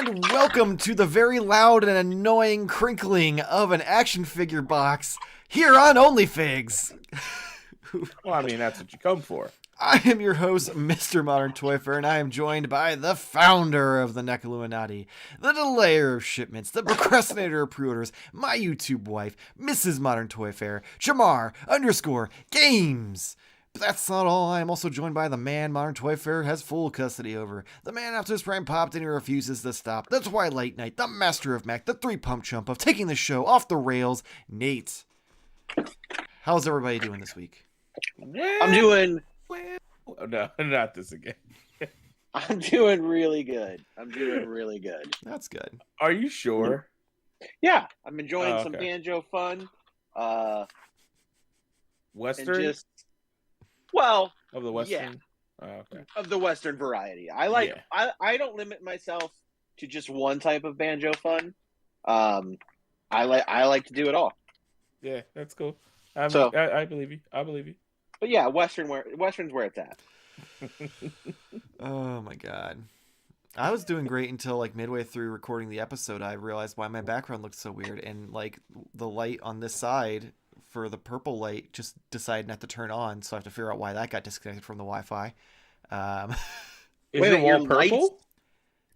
and welcome to the very loud and annoying crinkling of an action figure box here on Onlyfigs. Well, I mean, that's what you come for. I am your host, Mr. Modern Toy Fair, and I am joined by the founder of the Neckaluminati, the delayer of shipments, the procrastinator of pre-orders, my YouTube wife, Mrs. Modern Toy Fair, Jarmar_Games. But that's not all. I am also joined by the man Modern Toy Fair has full custody over. The man after his prime popped and he refuses to stop. The Twilight Knight, the master of Mac, the three-pump chump of taking the show off the rails, Nate. How's everybody doing this week? I'm doing... Oh, no, not this again. I'm doing really good. That's good. Are you sure? Yeah, I'm enjoying some banjo fun. Western? And just, well, Of the Western? yeah. Oh, okay. Of the Western variety. I like. Yeah. I don't limit myself to just one type of banjo fun. I like to do it all. Yeah, that's cool. I believe you. But yeah, Western's where it's at. Oh my god. I was doing great until like midway through recording the episode. I realized why my background looked so weird, and like the light on this side for the purple light just decided not to turn on, so I have to figure out why that got disconnected from the Wi-Fi. Is your wall purple?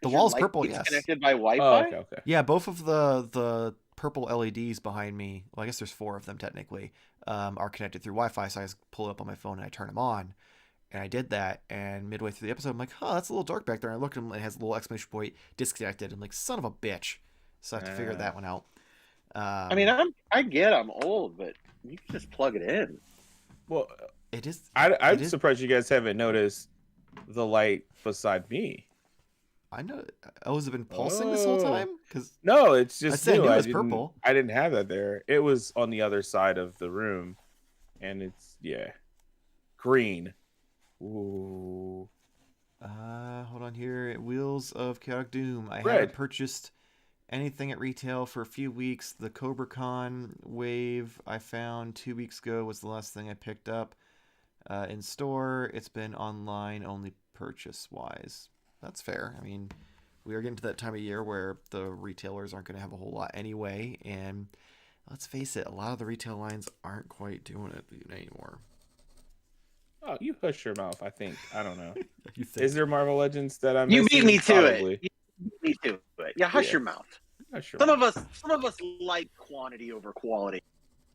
The wall's purple, yes. Connected by Wi-Fi? Oh, okay. Yeah, both of the purple LEDs behind me, well, I guess there's 4 of them technically, are connected through Wi-Fi, so I just pull it up on my phone and I turn them on. And I did that, and midway through the episode, I'm like, oh, that's a little dark back there. And I looked and it has a little exclamation point disconnected. I'm like, son of a bitch. So I have to figure that one out. I mean, I'm old, but you can just plug it in. Well, it is. I'm surprised you guys haven't noticed the light beside me. I know. Oh, has it been pulsing this whole time? No, it's just I said it was purple. I didn't have that there. It was on the other side of the room, and it's green. Ooh. Hold on here. Wheels of Chaotic Doom. I Red. haven't purchased anything at retail for a few weeks. The Cobra Con wave I found 2 weeks ago was the last thing I picked up in store. It's been online only purchase wise. That's fair. I mean, we are getting to that time of year where the retailers aren't going to have a whole lot anyway, and let's face it, a lot of the retail lines aren't quite doing it anymore. Oh, you hush your mouth. I think. I don't know. You think? Is there Marvel Legends that I'm You missing? beat me to Probably. it. You beat me to it. Yeah, hush your mouth. Hush your Some mouth. of us like quantity over quality.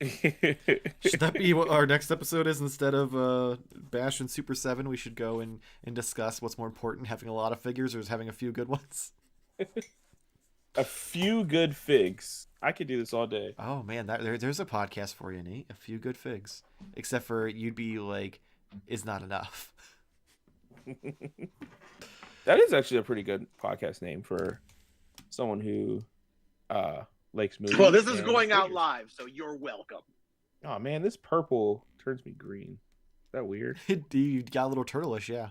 Should that be what our next episode is? Instead of Bash and Super 7, we should go and discuss what's more important, having a lot of figures or having a few good ones? A few good figs. I could do this all day. Oh man, there's a podcast for you, Nate. A few good figs. Except for you'd be like, is not enough. That is actually a pretty good podcast name for someone who likes movies. Well, this is and going out figures. live, so you're welcome. Oh man, this purple turns me green. Is that weird? You got a little turtleish, yeah.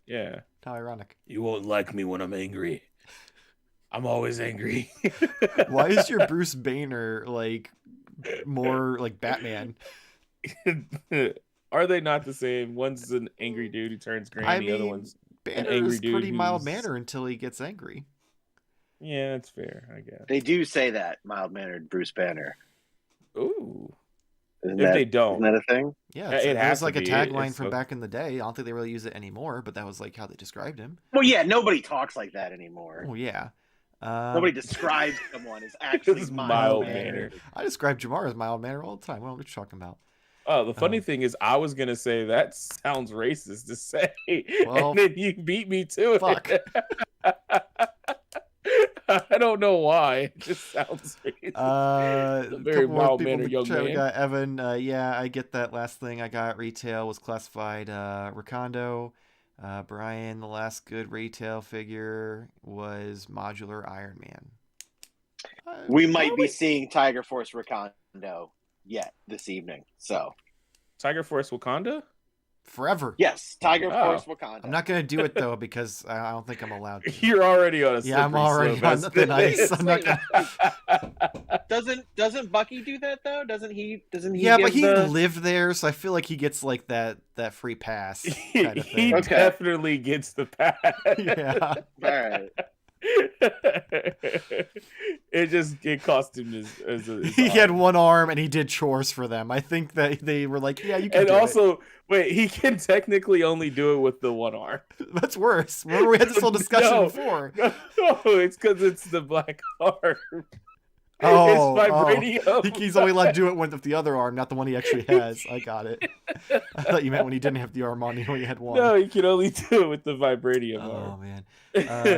Yeah. How ironic. You won't like me when I'm angry. I'm always angry. Why is your Bruce Banner like more like Batman? Are they not the same? One's an angry dude who turns green. The other one's Banner an angry is dude pretty mild who's- manner until he gets angry. Yeah, that's fair, I guess. They do say that, mild-mannered Bruce Banner. Ooh. Isn't If that, they don't. isn't that a thing? Yeah, It it has was to like a be. tagline It's from so- back in the day. I don't think they really use it anymore, but that was like how they described him. Well, yeah, nobody talks like that anymore. Oh yeah. Nobody describes someone as actually It's mild-mannered. I describe Jamar as mild manner all the time. What are you talking about? Oh, the funny thing is, I was gonna say that sounds racist to say, Well, and then you beat me to fuck. it. I don't know why. It just sounds racist. A very mild-mannered young We man. got Evan. Yeah, I get that last thing I got retail was classified Recondo. Brian, the last good retail figure was modular Iron Man. We might be seeing Tiger Force Recondo yet this evening. So, Tiger Force Wakanda? Forever. yes, Tiger Oh. Force Wakanda. I'm not gonna do it though because I don't think I'm allowed to. You're already on a Yeah, I'm slippery already slope. on the ice. I'm not gonna... Doesn't Bucky do that though? Doesn't he? Yeah, but give he the... lived there, so I feel like he gets like that free pass kind of He thing. Okay. definitely gets the pass. Yeah. All right. It cost him his He had arm. one arm and he did chores for them. I think that they were like, yeah, you can And do it. also, wait, he can technically only do it with the one arm. That's worse. Remember we had this whole discussion No, before. No, it's because it's the black arm. Oh, It's vibranium. He's only allowed to do it with the other arm, not the one he actually has. I got it. I thought you meant when he didn't have the arm on, he only had one. No, he can only do it with the vibranium Oh arm. man,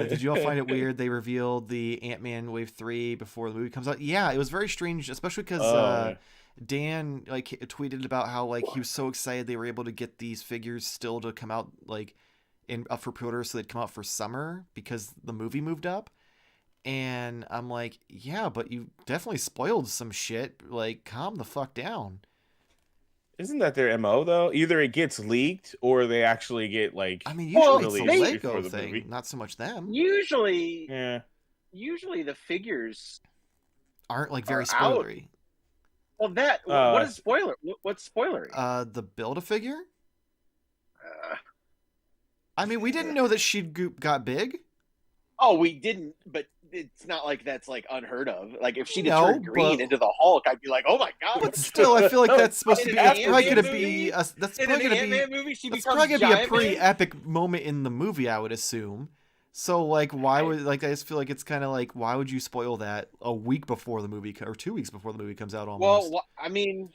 did you all find it weird they revealed the Ant-Man Wave 3 before the movie comes out? Yeah, it was very strange, especially because Dan like tweeted about how like he was so excited they were able to get these figures still to come out like up for pre-order, so they'd come out for summer because the movie moved up. And I'm like, yeah, but you definitely spoiled some shit. Like, calm the fuck down. Isn't that their MO though? Either it gets leaked or they actually get like. I mean, usually it's the released Lego before the thing, movie. not so much them. Usually Yeah. the figures Aren't like very are out. spoilery. Well, what is spoiler? What's spoilery? The Build-A-Figure? Uh, I mean, we didn't know that She'd Goop got big. oh, we didn't, but it's not like that's like unheard of. Like if she No, turned green but- into the Hulk, I'd be like, oh my god. But still, I feel like that's supposed to In be. an That's probably Ant-Man gonna movie? be. That's In probably an gonna be. Ant-Man movie, she That's becomes probably gonna be a Giant pretty Man? epic moment in the movie, I would assume. So like, why would like I just feel like it's kind of like why would you spoil that a week before the movie or 2 weeks before the movie comes out almost? Well, I mean,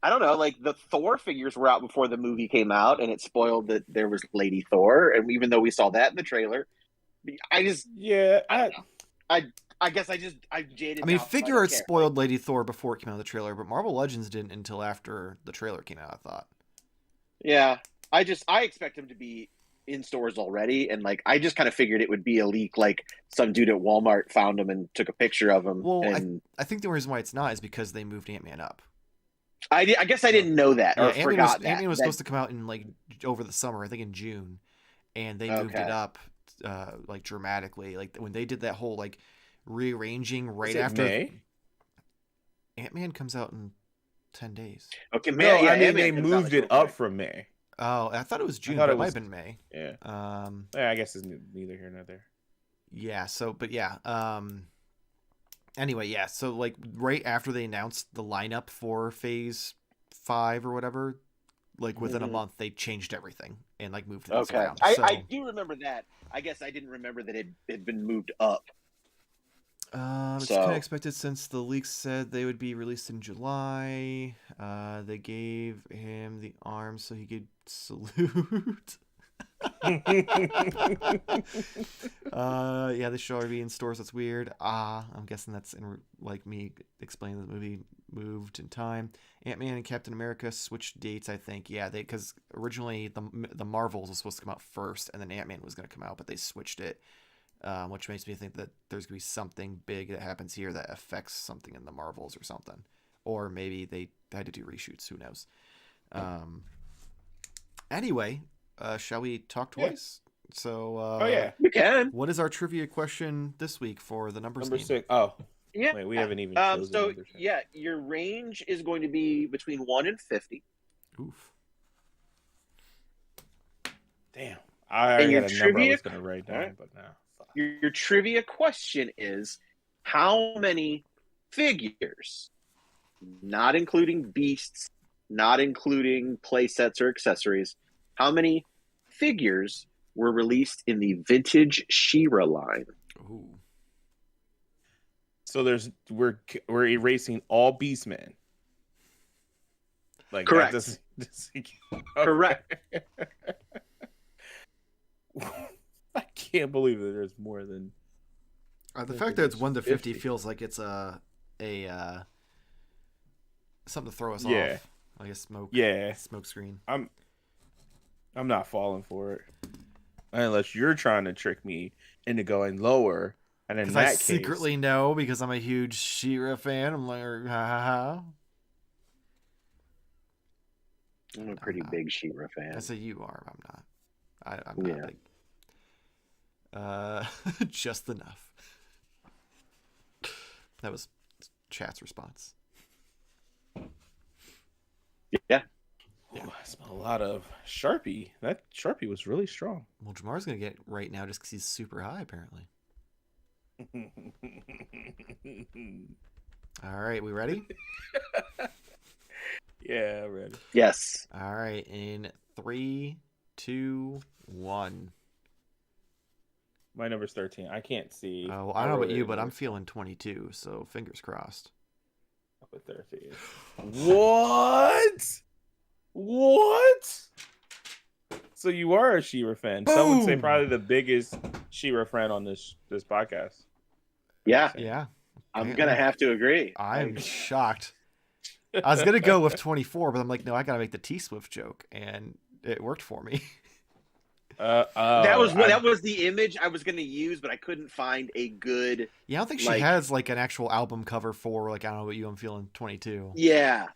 I don't know. Like the Thor figures were out before the movie came out, and it spoiled that there was Lady Thor. And even though we saw that in the trailer, I just Yeah. I guess I'm jaded. I mean, now, so Figure don't Arts care. spoiled Lady Thor before it came out in the trailer, but Marvel Legends didn't until after the trailer came out, I thought. Yeah, I expect him to be in stores already, and like I just kind of figured it would be a leak, like some dude at Walmart found him and took a picture of him. Well, and I think the reason why it's not is because they moved Ant-Man up. I guess I didn't know that or Ant-Man forgot that. Ant-Man was supposed to come out in like over the summer, I think in June, and they moved it Okay. up like dramatically. Like when they did that whole like rearranging right Is it after May? Ant-Man comes out in 10 days. Okay, No, man. Yeah, I mean Ant-Man they comes out, moved like, it real up quick. from May. Oh, I thought it was June, thought but it it might was- have been May. Yeah. Um, Yeah, I guess it's neither here nor there. yeah, so but yeah, anyway, yeah, so like right after they announced the lineup for Phase 5 or whatever, like within a Mhm. month they changed everything and like moved things Okay, around. I do remember that. I guess I didn't remember that it had been moved up. It's So- kind of expected since the leaks said they would be released in July. They gave him the arm so he could salute. Yeah, they should already be in stores. That's weird. I'm guessing that's in like me explaining the movie moved in time. Ant-Man and Captain America switched dates, I think. Yeah, because originally the Marvels was supposed to come out first, and then Ant-Man was going to come out, but they switched it, which makes me think that there's going to be something big that happens here that affects something in the Marvels or something, or maybe they had to do reshoots. Who knows? Anyway. Shall we talk Yeah. toys? So, Oh yeah. You can. what is our trivia question this week for the numbers Number game? 6. Oh, Yeah. wait, we haven't even chosen So numbers yet. yeah, your range is going to be between 1 and 50. Oof. Damn. I And already your had a number I trivia- was going to write down, Alright. but now. Fuck. Your trivia question is how many figures, not including beasts, not including play sets or accessories, how many figures were released in the vintage She-Ra line? Ooh. So we're erasing all Beastmen. Like Correct. That doesn't, Correct. I can't believe that there's more than. The think fact it that it's was 1 to 50 50. feels like it's a something to throw us Yeah. off. Like a smoke screen. I'm not falling for it unless you're trying to trick me into going lower. And in Because that I case, secretly know because I'm a huge She-Ra fan. I'm like, ha ha ha. I'm a pretty not. big She-Ra fan. I say you are. I'm not. I'm not big. Just enough. That was chat's response. Yeah. Ooh, I smell a lot of Sharpie. That Sharpie was really strong. Well, Jamar's gonna get right now just because he's super high, apparently. All right, we ready? Yeah, ready. Yes. All right, in 3, 2, 1. My number's 13. I can't see. Oh, I don't know about you, but I'm feeling 22, so fingers crossed. Up at 13. What? What? So you are a She-Ra fan. Boom! Some would say probably the biggest She-Ra fan on this podcast. Yeah. Yeah. I'm going to have to agree. I'm shocked. I was going to go with 24, but I'm like, no, I got to make the T-Swift joke, and it worked for me. That was the image I was going to use, but I couldn't find a good. Yeah, I don't think she has like an actual album cover for like I don't know what you. I'm feeling 22. Yeah,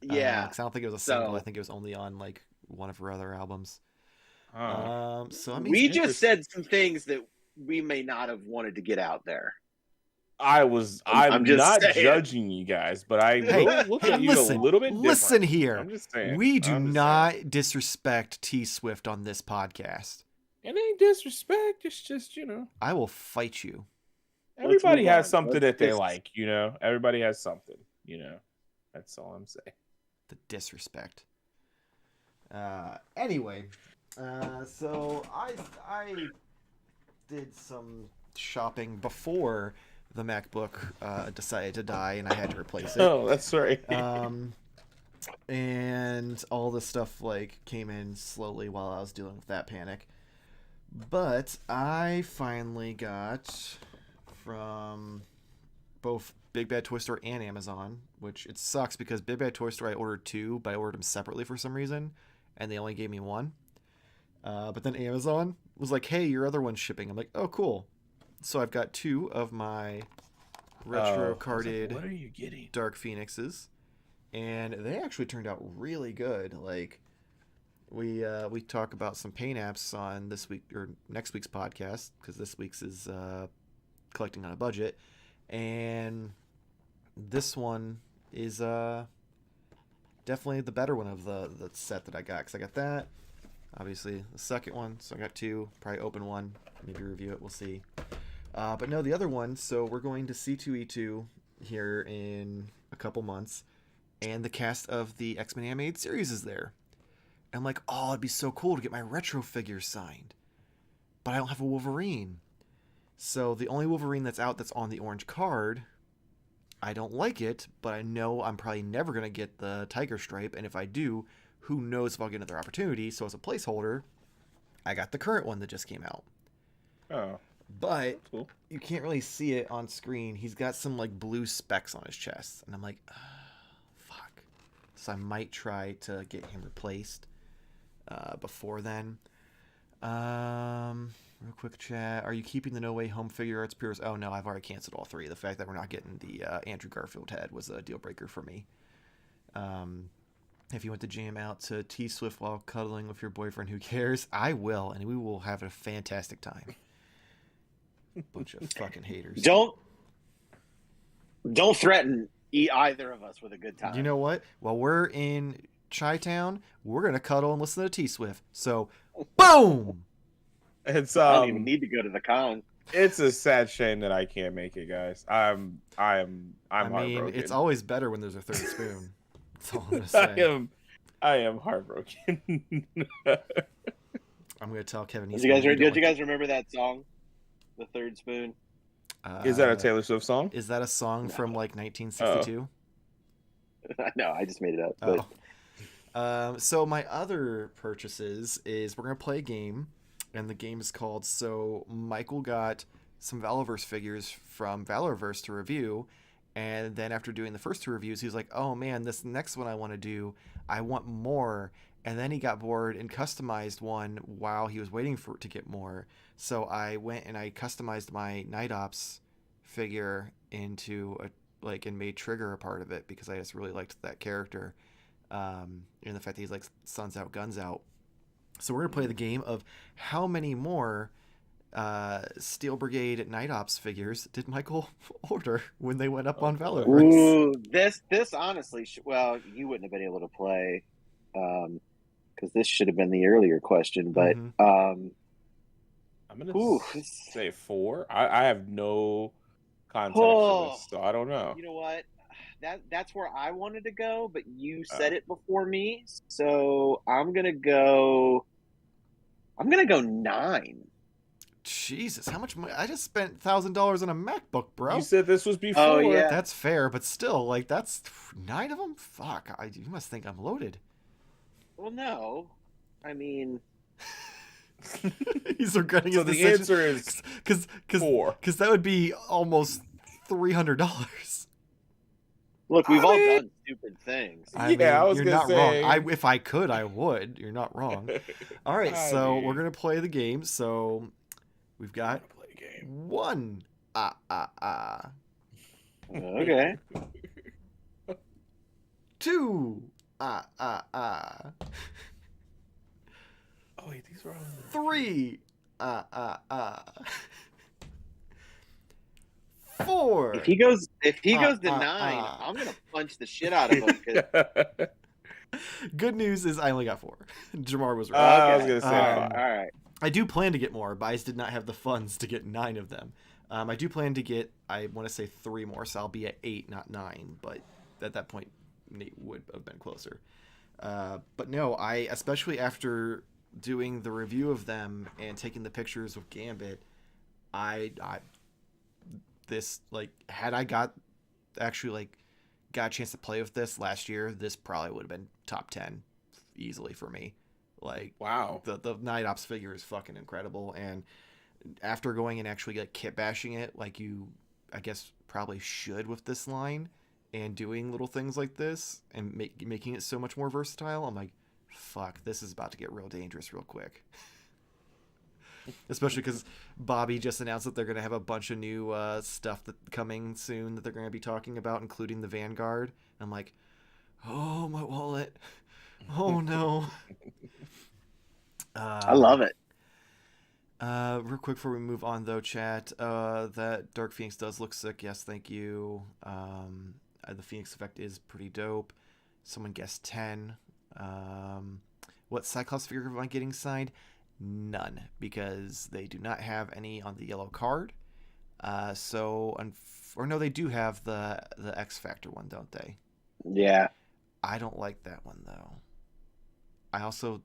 because I don't think it was a single. I think it was only on like one of her other albums. So I mean, we just said some things that we may not have wanted to get out there. I'm just not saying. judging you guys, but I will look at you a little bit different. Listen here. I'm just saying. We do not disrespect T-Swift on this podcast. It ain't disrespect. It's just, I will fight you. Everybody has something that they like, Everybody has something, That's all I'm saying. The disrespect. Anyway, so I did some shopping before the MacBook decided to die and I had to replace it. Oh, that's right. And all this stuff like came in slowly while I was dealing with that panic. But I finally got from both Big Bad Toy Store and Amazon, which it sucks because Big Bad Toy Store I ordered 2, but I ordered them separately for some reason, and they only gave me 1. But then Amazon was like, hey, your other one's shipping. I'm like, oh, cool. So I've got 2 of my retro carded what are you getting? Dark Phoenixes, and they actually turned out really good. Like we talk about some paint apps on this week or next week's podcast because this week's is collecting on a budget, and this one is definitely the better one of the set that I got because I got that. Obviously, the second one, so I got 2. Probably open one, maybe review it. We'll see. But no, the other one. So we're going to C2E2 here in a couple months, and the cast of the X-Men animated series is there. And I'm like, oh, it'd be so cool to get my retro figures signed, but I don't have a Wolverine. So the only Wolverine that's out that's on the orange card, I don't like it, but I know I'm probably never gonna get the Tiger Stripe, and if I do, who knows if I'll get another opportunity. So as a placeholder, I got the current one that just came out. Oh. But cool. You can't really see it on screen. He's got some like blue specks on his chest, and I'm like, fuck. So I might try to get him replaced before then. Real quick chat. Are you keeping the No Way Home figure arts pures? Oh no, I've already canceled all 3. The fact that we're not getting the Andrew Garfield head was a deal breaker for me. If you want to jam out to T-Swift while cuddling with your boyfriend, who cares? I will, and we will have a fantastic time. Bunch of fucking haters. Don't threaten either of us with a good time. You know what? While we're in Chi-Town, we're gonna cuddle and listen to T-Swift. So, boom. It's I don't even need to go to the con. It's a sad shame that I can't make it, guys. I'm heartbroken. It's always better when there's a third spoon. That's all I'm gonna say. I am heartbroken. I'm gonna tell Kevin. Did you guys remember that song? The Third Spoon. Is that a Taylor Swift song? Is that a song from like 1962? No, I just made it up. But... So my other purchases is we're gonna play a game, and the game is called. So Michael got some Valaverse figures from Valaverse to review, and then after doing the first 2 reviews, he was like, "Oh man, this next one I want to do, I want more." And then he got bored and customized one while he was waiting to get more. So I went and I customized my Night Ops figure into and made Trigger a part of it because I just really liked that character. And the fact that he's like suns out, guns out. So we're going to play the game of how many more Steel Brigade Night Ops figures did Michael order when they went up on Valaverse? Ooh, this honestly, well, you wouldn't have been able to play because this should have been the earlier question, but I'm I'm gonna Ooh. say 4. I have no context for Oh, this, so I don't know. you know what? That's where I wanted to go, but you Uh, said it before me, so I'm gonna go. I'm gonna go 9. Jesus, how much money? I just spent $1,000 on a MacBook, you bro. said this was Oh before. yeah. That's fair, but still, like, that's 9 of them? Fuck, you must think I'm loaded. Well, no. I mean, He's regretting So his the decision. answer is Because 4. that would be almost $300. look, we've I all mean, done stupid things. I yeah, I mean, was you're gonna not wrong. say. If I could, I would. You're not wrong. All right, I so we're mean, gonna play the game. So we've I got want to play a game. 1 ah. Okay. 2 ah. Oh wait, these were all. 3 ah. 4 If he goes to 9, ah. I'm gonna punch the shit out of him. 'Cause- Good news is I only got 4. Jarmar was right. I was okay. gonna say Um, 5. All right. I do plan to get more, but I just did not have the funds to get 9 of them. I do plan to get, I want to say 3 more, so I'll be at 8, not 9. But at that point, Nate would have been closer. But no, especially after doing the review of them and taking the pictures with Gambit, I this, like, had I got a chance to play with this last year, this probably would have been top 10 easily for me. Like, Wow. the Night Ops figure is fucking incredible, and after going and actually like kit bashing it, like you, I guess, probably should with this line, and doing little things like this and making it so much more versatile, I'm like, fuck, this is about to get real dangerous real quick. Especially because Bobby just announced that they're going to have a bunch of new stuff that coming soon that they're going to be talking about, including the Vanguard. I'm like, oh, my wallet. Oh, no. I love it. Real quick before we move on, though, chat, that Dark Phoenix does look sick. Yes, thank you. The Phoenix effect is pretty dope. Someone guessed 10. What Cyclops figure am I getting signed? None, because they do not have any on the yellow card. Or no, they do have the X Factor one, don't they? Yeah. I don't like that one, though. I also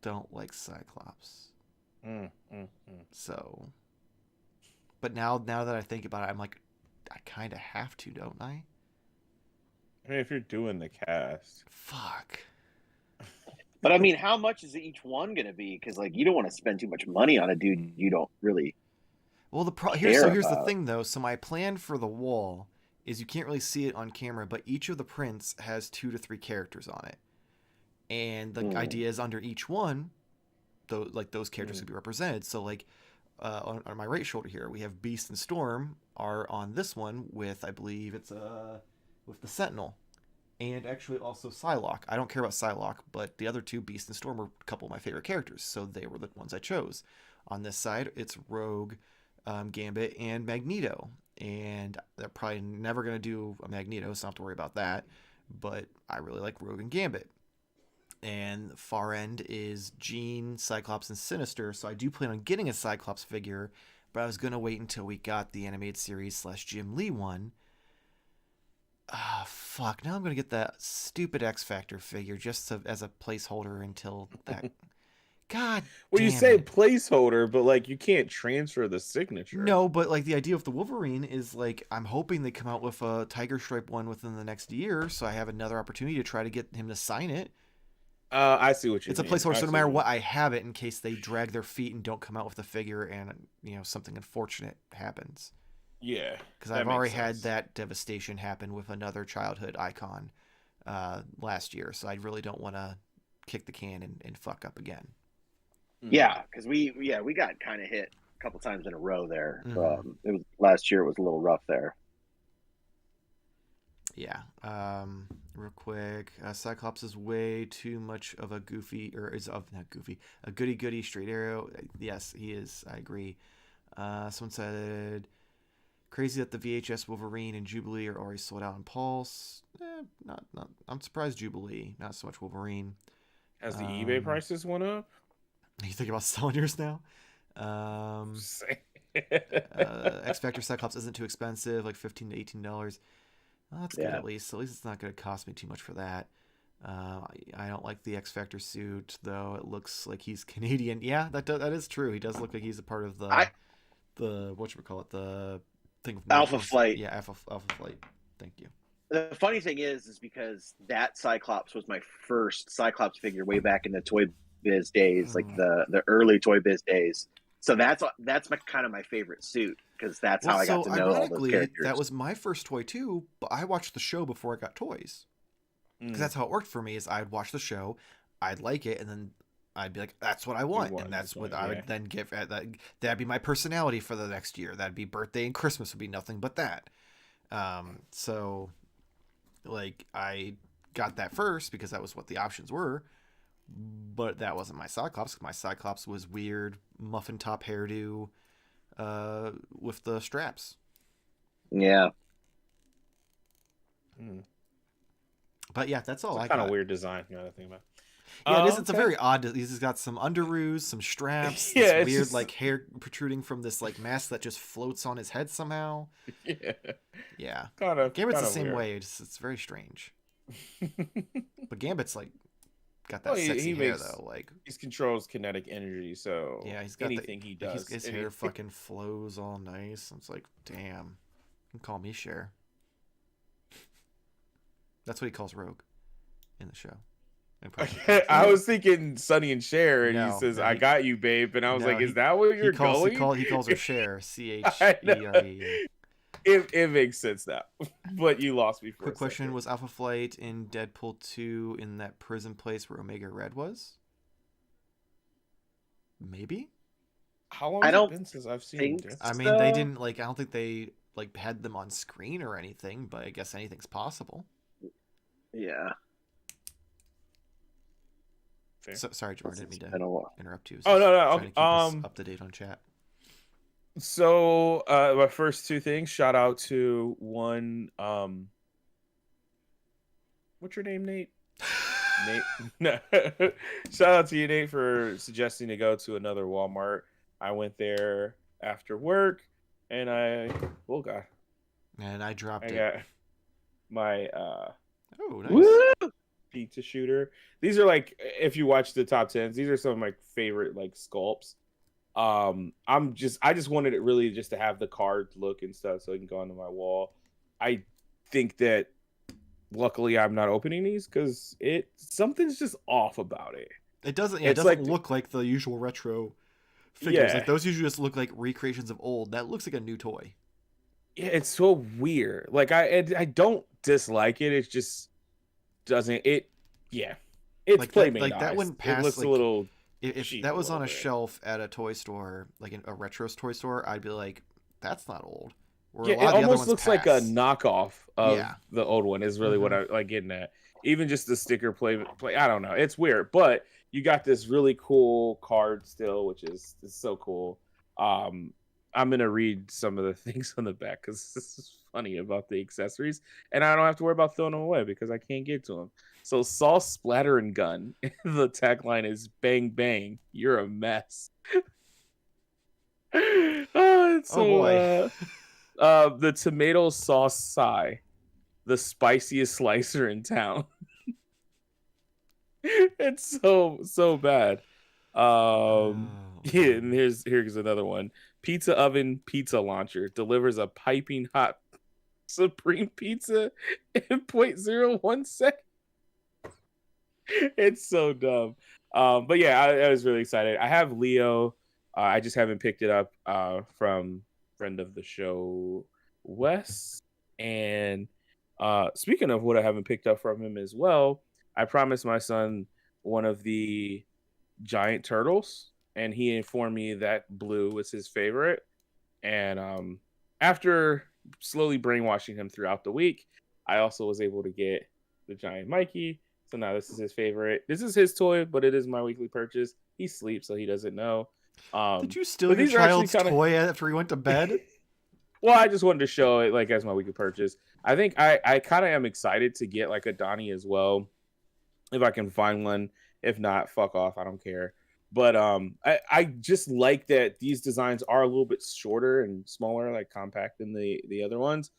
don't like Cyclops. So, but now that I think about it, I'm like, I kind of have to, don't I? I mean, if you're doing the cast. Fuck. But I mean, how much is each one going to be? Because like, you don't want to spend too much money on a dude you don't really. Well, Care here's the about. thing, though. So my plan for the wall is you can't really see it on camera, but each of the prints has 2 to 3 characters on it, and the idea is under each one, those characters could be represented. So like, on my right shoulder here, we have Beast and Storm are on this one with, I believe it's with the Sentinel. And actually also Psylocke. I don't care about Psylocke, but the other 2, Beast and Storm, are a couple of my favorite characters, so they were the ones I chose. On this side, it's Rogue, Gambit, and Magneto. And they're probably never going to do a Magneto, so I don't have to worry about that. But I really like Rogue and Gambit. And the far end is Jean, Cyclops, and Sinister, so I do plan on getting a Cyclops figure, but I was going to wait until we got the animated series / Jim Lee one. Ah, fuck. Now I'm going to get that stupid X Factor figure just as a placeholder until that. God Well, you damn say it. placeholder, but like you can't transfer the signature. No, but like the idea of the Wolverine is like, I'm hoping they come out with a Tiger Stripe one within the next year, so I have another opportunity to try to get him to sign it. I see what you It's a mean. placeholder, I so no see matter you what, I have it in case they drag their feet and don't come out with the figure and, something unfortunate happens. mean. Yeah. Because I've already had that devastation happen with another childhood icon last year, so I really don't want to kick the can and fuck up again. Yeah, because we got kind of hit a couple times in a row there. Mhm. It was last year. It was a little rough there. Yeah. Real quick, Cyclops is way too much of a goofy, or is of not goofy, a goody straight arrow. Yes, he is. I agree. Someone said, crazy that the VHS Wolverine and Jubilee are already sold out in Pulse. Not. I'm surprised Jubilee, not so much Wolverine. Has the eBay prices went up? You think about selling yours now? Um, Say- X Factor Cyclops isn't too expensive, like $15 to $18. Well, that's good Yeah. at least. At least it's not going to cost me too much for that. I don't like the X Factor suit though. It looks like he's Canadian. Yeah, that is true. He does look like he's a part of I the whatchamacallit, the thing with Alpha Morpheus. Flight. Yeah, Alpha Flight. Thank you. The funny thing is because that Cyclops was my first Cyclops figure way back in the Toy Biz days, like the early Toy Biz days. So that's my kind of my favorite suit because that's how I got to know all those ironically, characters. that was my first toy too. But I watched the show before I got toys because that's how it worked for me. Is I'd watch the show, I'd like it, and then I'd be like, "That's what I want," and that's what I would then give. That'd be my personality for the next year. That'd be birthday and Christmas would be nothing but that. So, like, I got that first because that was what the options were. But that wasn't my Cyclops. My Cyclops was weird muffin top hairdo, with the straps. Yeah. But yeah, that's all I kind got. of weird design. You know what I think about. Yeah, it is. It's a very odd. He's got some underoos, some straps. Yeah, this weird just... like hair protruding from this like mask that just floats on his head somehow. Yeah. Kind of. Gambit's the same way. It's very strange. But Gambit's like got that sexy hair though. Like he controls kinetic energy, so yeah, he's got anything he does. His hair fucking flows all nice. It's like, damn. You can call me Cher. That's what he calls Rogue in the show. I was thinking Sonny and Cher, and he says, "I got you, babe," and I was like, "Is that where you're going?" He calls her Cher, Chere. It makes sense now, but you lost me for Quick a question: second. Was Alpha Flight in Deadpool 2 in that prison place where Omega Red was? Maybe. How long has it been since I've seen this? I mean, they didn't like. I don't think they like had them on screen or anything, but I guess anything's possible. Yeah. So, sorry, Jordan, I didn't mean to interrupt you. Oh no, okay. Keep us up to date on chat. So, my first two things. Shout out to one. What's your name, Nate? Nate. No. Shout out to you, Nate, for suggesting to go to another Walmart. I went there after work, and I dropped it. Got my oh, nice. Pizza shooter. These are like, if you watch the top 10s, these are some of my favorite like sculpts. I just wanted it really just to have the card look and stuff so it can go onto my wall. I think that luckily I'm not opening these because something's just off about it. It doesn't look like the usual retro figures. Like those usually just look like recreations of old. That looks like a new toy. Yeah, it's so weird. Like I don't dislike it. It just doesn't. It's like Playmate. Like that wouldn't pass. It looks like, a little. If that was on a shelf at a toy store, like a retro toy store, I'd be like, that's not old. It almost looks like a knockoff of the old one. Is really what I like getting at. Even just the sticker play. I don't know. It's weird, but you got this really cool card still, which is so cool. I'm gonna read some of the things on the back because this is funny about the accessories, and I don't have to worry about throwing them away because I can't get to them. So sauce, splatter, and gun. The tagline is "Bang bang, you're a mess." Oh boy. The tomato sauce Sai, the spiciest slicer in town. It's so bad. Yeah, and here's another one. Pizza oven pizza launcher delivers a piping hot supreme pizza in 0.01 seconds. It's so dumb. But yeah, I was really excited. I have Leo. I just haven't picked it up from friend of the show, Wes. And speaking of what I haven't picked up from him as well, I promised my son one of the giant turtles, and he informed me that blue was his favorite. And after slowly brainwashing him throughout the week, I also was able to get the giant Mikey. So now this is his favorite. This is his toy, but it is my weekly purchase. He sleeps, so he doesn't know. Did you steal your child's toy after he went to bed? Well, I just wanted to show it like as my weekly purchase. I think I kind of am excited to get like a Donnie as well, if I can find one. If not, fuck off. I don't care. But I just like that these designs are a little bit shorter and smaller, like compact than the other ones.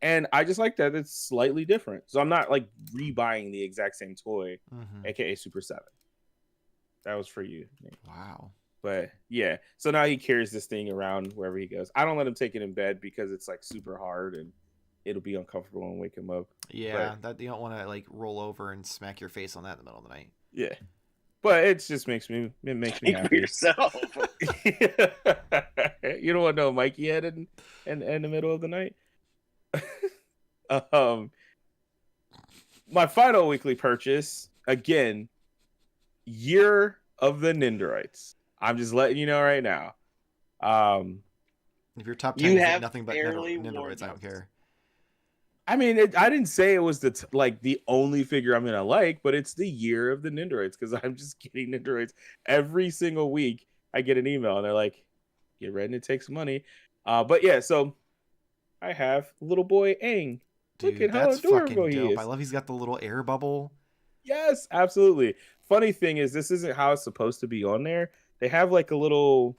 And I just like that it's slightly different. So I'm not like rebuying the exact same toy, aka Super 7. That was for you, Nate. Wow. But yeah, so now he carries this thing around wherever he goes. I don't let him take it in bed because it's like super hard and it'll be uncomfortable and wake him up. Yeah, that you don't want to like roll over and smack your face on that in the middle of the night. Yeah, but it just makes me happy. Yourself. You don't want to know Mikey had in the middle of the night. My final weekly purchase, again, Year of the Nendoroids. I'm just letting you know right now. If your top 10 is nothing but Nendoroids, I don't care. I mean, I didn't say it was the only figure I'm gonna like, but it's the Year of the Nendoroids because I'm just getting Nendoroids every single week. I get an email and they're like, "Get ready to take some money." But yeah, so I have little boy Aang. Dude, look at how adorable he is. I love he's got the little air bubble. Yes, absolutely. Funny thing is, this isn't how it's supposed to be on there. They have like a little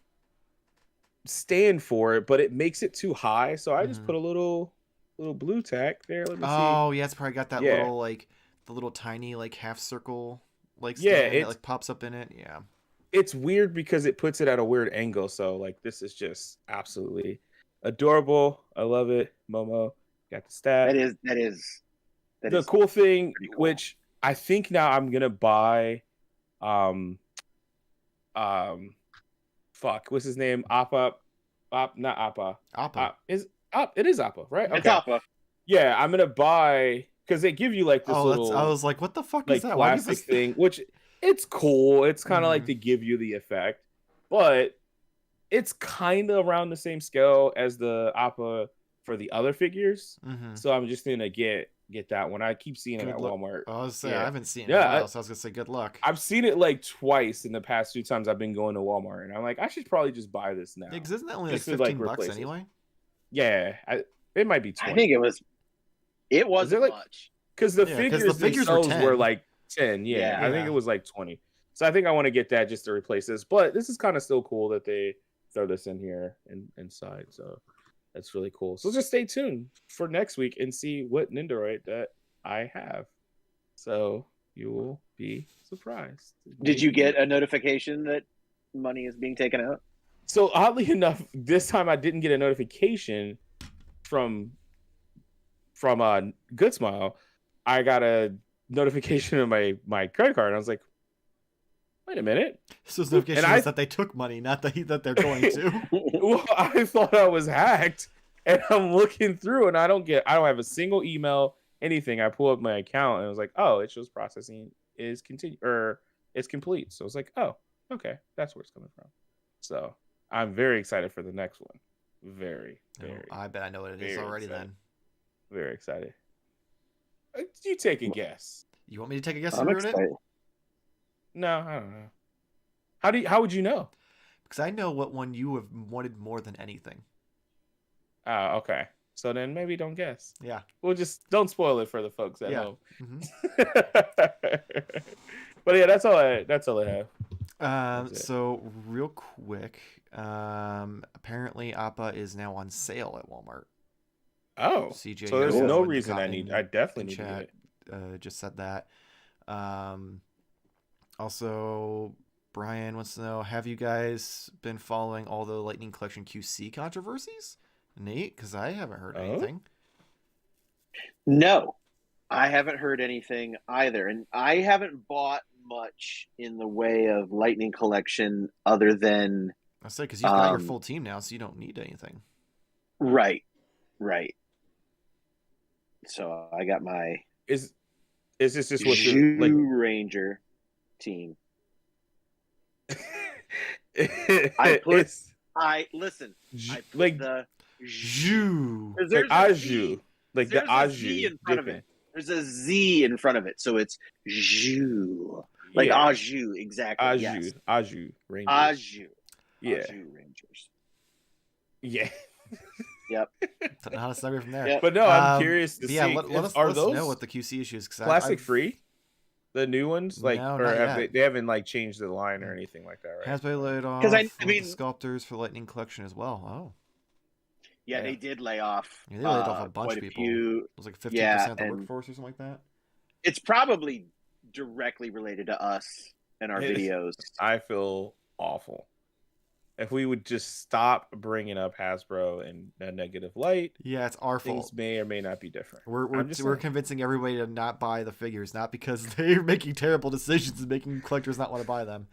stand for it, but it makes it too high. So I just put a little blue tack there. Let me see. Oh, yeah, it's probably got that little like the little tiny like half circle like stand that like pops up in it. Yeah. It's weird because it puts it at a weird angle. So like this is just absolutely adorable. I love it. Momo got the stat. That is the cool thing, which I think now I'm gonna buy. Fuck, what's his name? Appa, not Appa. Appa. It is Appa, right? Okay. It's Appa. Yeah, I'm gonna buy because they give you like this little. I was like, what the fuck is that? Plastic thing, which it's cool. It's kind of like to give you the effect, but it's kind of around the same scale as the Appa for the other figures. So I'm just gonna get that one. I keep seeing it at Walmart. I was saying, I haven't seen it in a while, so I was gonna say good luck. I've seen it like twice in the past 2 times I've been going to Walmart, and I'm like, I should probably just buy this now. Because isn't that only like $15 anyway? Yeah, it might be 20. I think it wasn't much. Because the figures were like 10. Yeah, I think it was like 20. So I think I want to get that just to replace this. But this is kind of still cool that they throw this in here and inside. So that's really cool. So just stay tuned for next week and see what Nendoroid that I have. So you will be surprised. Did you get a notification that money is being taken out? So oddly enough, this time I didn't get a notification from Good Smile. I got a notification on my credit card, and I was like, wait a minute. So the notification is that they took money, not that they're going to. Well, I thought I was hacked, and I'm looking through, and I don't have a single email, anything. I pull up my account, and I was like, oh, it shows processing is it's complete. So I was like, oh, okay, that's where it's coming from. So I'm very excited for the next one. Very. I bet I know what it is already excited. then. Very excited. You take a guess. You want me to take a guess and ruin it? No, I don't know. How would you know? Because I know what one you have wanted more than anything. Okay. So then maybe don't guess. Yeah. We'll just don't spoil it for the folks at home. But yeah, that's all I have. So real quick, apparently Appa is now on sale at Walmart. Oh, CJ, so there's no reason I definitely need to get it. Just said that. Also, Brian wants to know, have you guys been following all the Lightning Collection QC controversies? Nate, because I haven't heard anything. No, I haven't heard anything either. And I haven't bought much in the way of Lightning Collection other than... I said, because you've got your full team now, so you don't need anything. Right. So I got my... Is this just what your Ranger team? I put the Zhu, like Aju, like the Aju in front of it. There's a Z in front of it, so it's Zhu, like Aju, exactly. Aju Rangers. Aju Rangers. Yeah. Yep. Don't know how to segue from there. Yep. But no, I'm curious to see. Let us know what the QC issues. Plastic free? The new ones, like, No, or not have yet. they haven't like changed the line or anything like that, right? Has been laid off. 'Cause I with mean- the sculptors for Lightning Collection as well. Oh, Yeah, they did lay off. yeah, they laid off a bunch quite of a people. few. It was like 15% Yeah, of the and workforce or something like that. it's probably directly related to us and our videos. I feel awful. If we would just stop bringing up Hasbro in a negative light, Yeah, it's our things fault. may or may not be different. We're convincing everybody to not buy the figures, not because they're making terrible decisions and making collectors not want to buy them.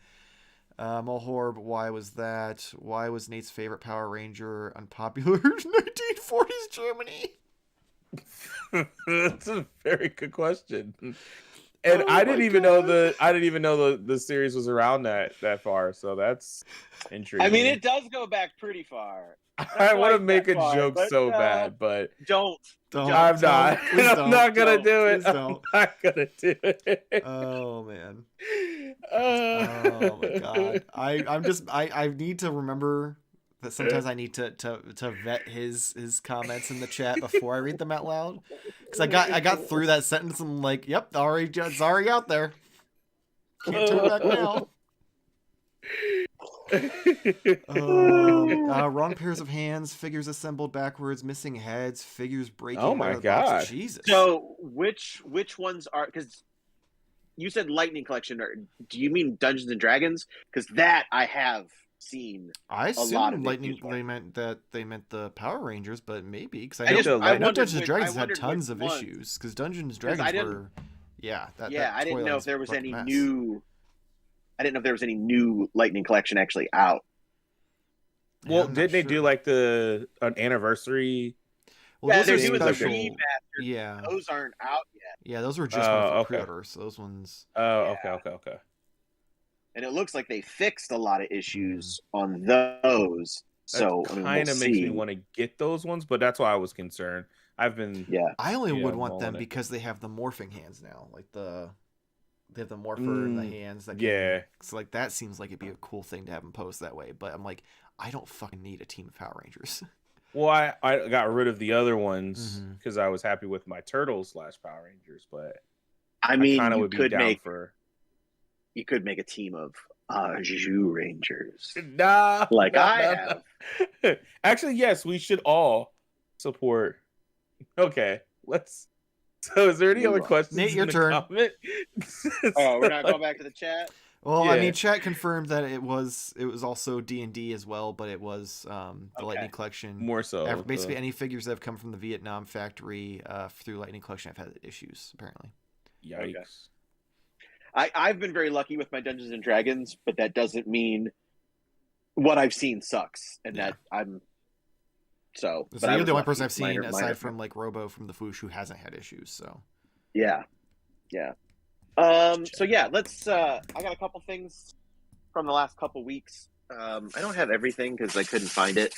Mulhorb, why was that? Why was Nate's favorite Power Ranger unpopular in 1940s Germany? That's a very good question. And I didn't even know the series was around that far, so that's intriguing. I mean, it does go back pretty far. I want to make a joke so bad, but don't. I'm not. I'm not gonna do it. I'm not gonna do it. Oh man. Oh my god. I need to remember that sometimes I need to vet his comments in the chat before I read them out loud. Because I got through that sentence and I'm like, yep, it's already out there. Can't turn back now. Wrong pairs of hands, figures assembled backwards, missing heads, figures breaking. Oh my god! Jesus. So which ones are? Because you said Lightning Collection, or do you mean Dungeons and Dragons? Because that I have seen. I assumed lot of Lightning. They meant the Power Rangers, but maybe because I know Dungeons and Dragons had tons of issues because Dungeons and Dragons were. I didn't know if there was any new. I didn't know if there was any new Lightning Collection actually out. Well, did they do like an anniversary? Well, yeah, they're doing doing special. the remastered. Yeah, those aren't out yet. Yeah, those were just for pre-order. So those ones. Oh, okay. And it looks like they fixed a lot of issues on those. So that kind of makes me want to get those ones, but that's why I was concerned. I only would want them because they have the morphing hands now, like they have the morpher in the hands. So like that seems like it'd be a cool thing to have them post that way. But I'm like, I don't fucking need a team of Power Rangers. Well, I got rid of the other ones because I was happy with my Turtles / Power Rangers, but I mean, kind of you would be could down make for. You could make a team of Aju Rangers. Nah, I have. Actually, yes, we should all support. Okay, let's. So, is there any other questions? Nate, your turn. Oh, we're not going back to the chat. Well, yeah. I mean, chat confirmed that it was also D&D as well, but it was the Lightning Collection more so. Basically, any figures that have come from the Vietnam factory through Lightning Collection have had issues apparently. Yikes. Okay. I've been very lucky with my Dungeons and Dragons, but that doesn't mean what I've seen sucks, and that I'm. So you're the only person I've seen aside from like Robo from the Foosh who hasn't had issues. So yeah. So yeah, let's. I got a couple things from the last couple weeks. I don't have everything because I couldn't find it,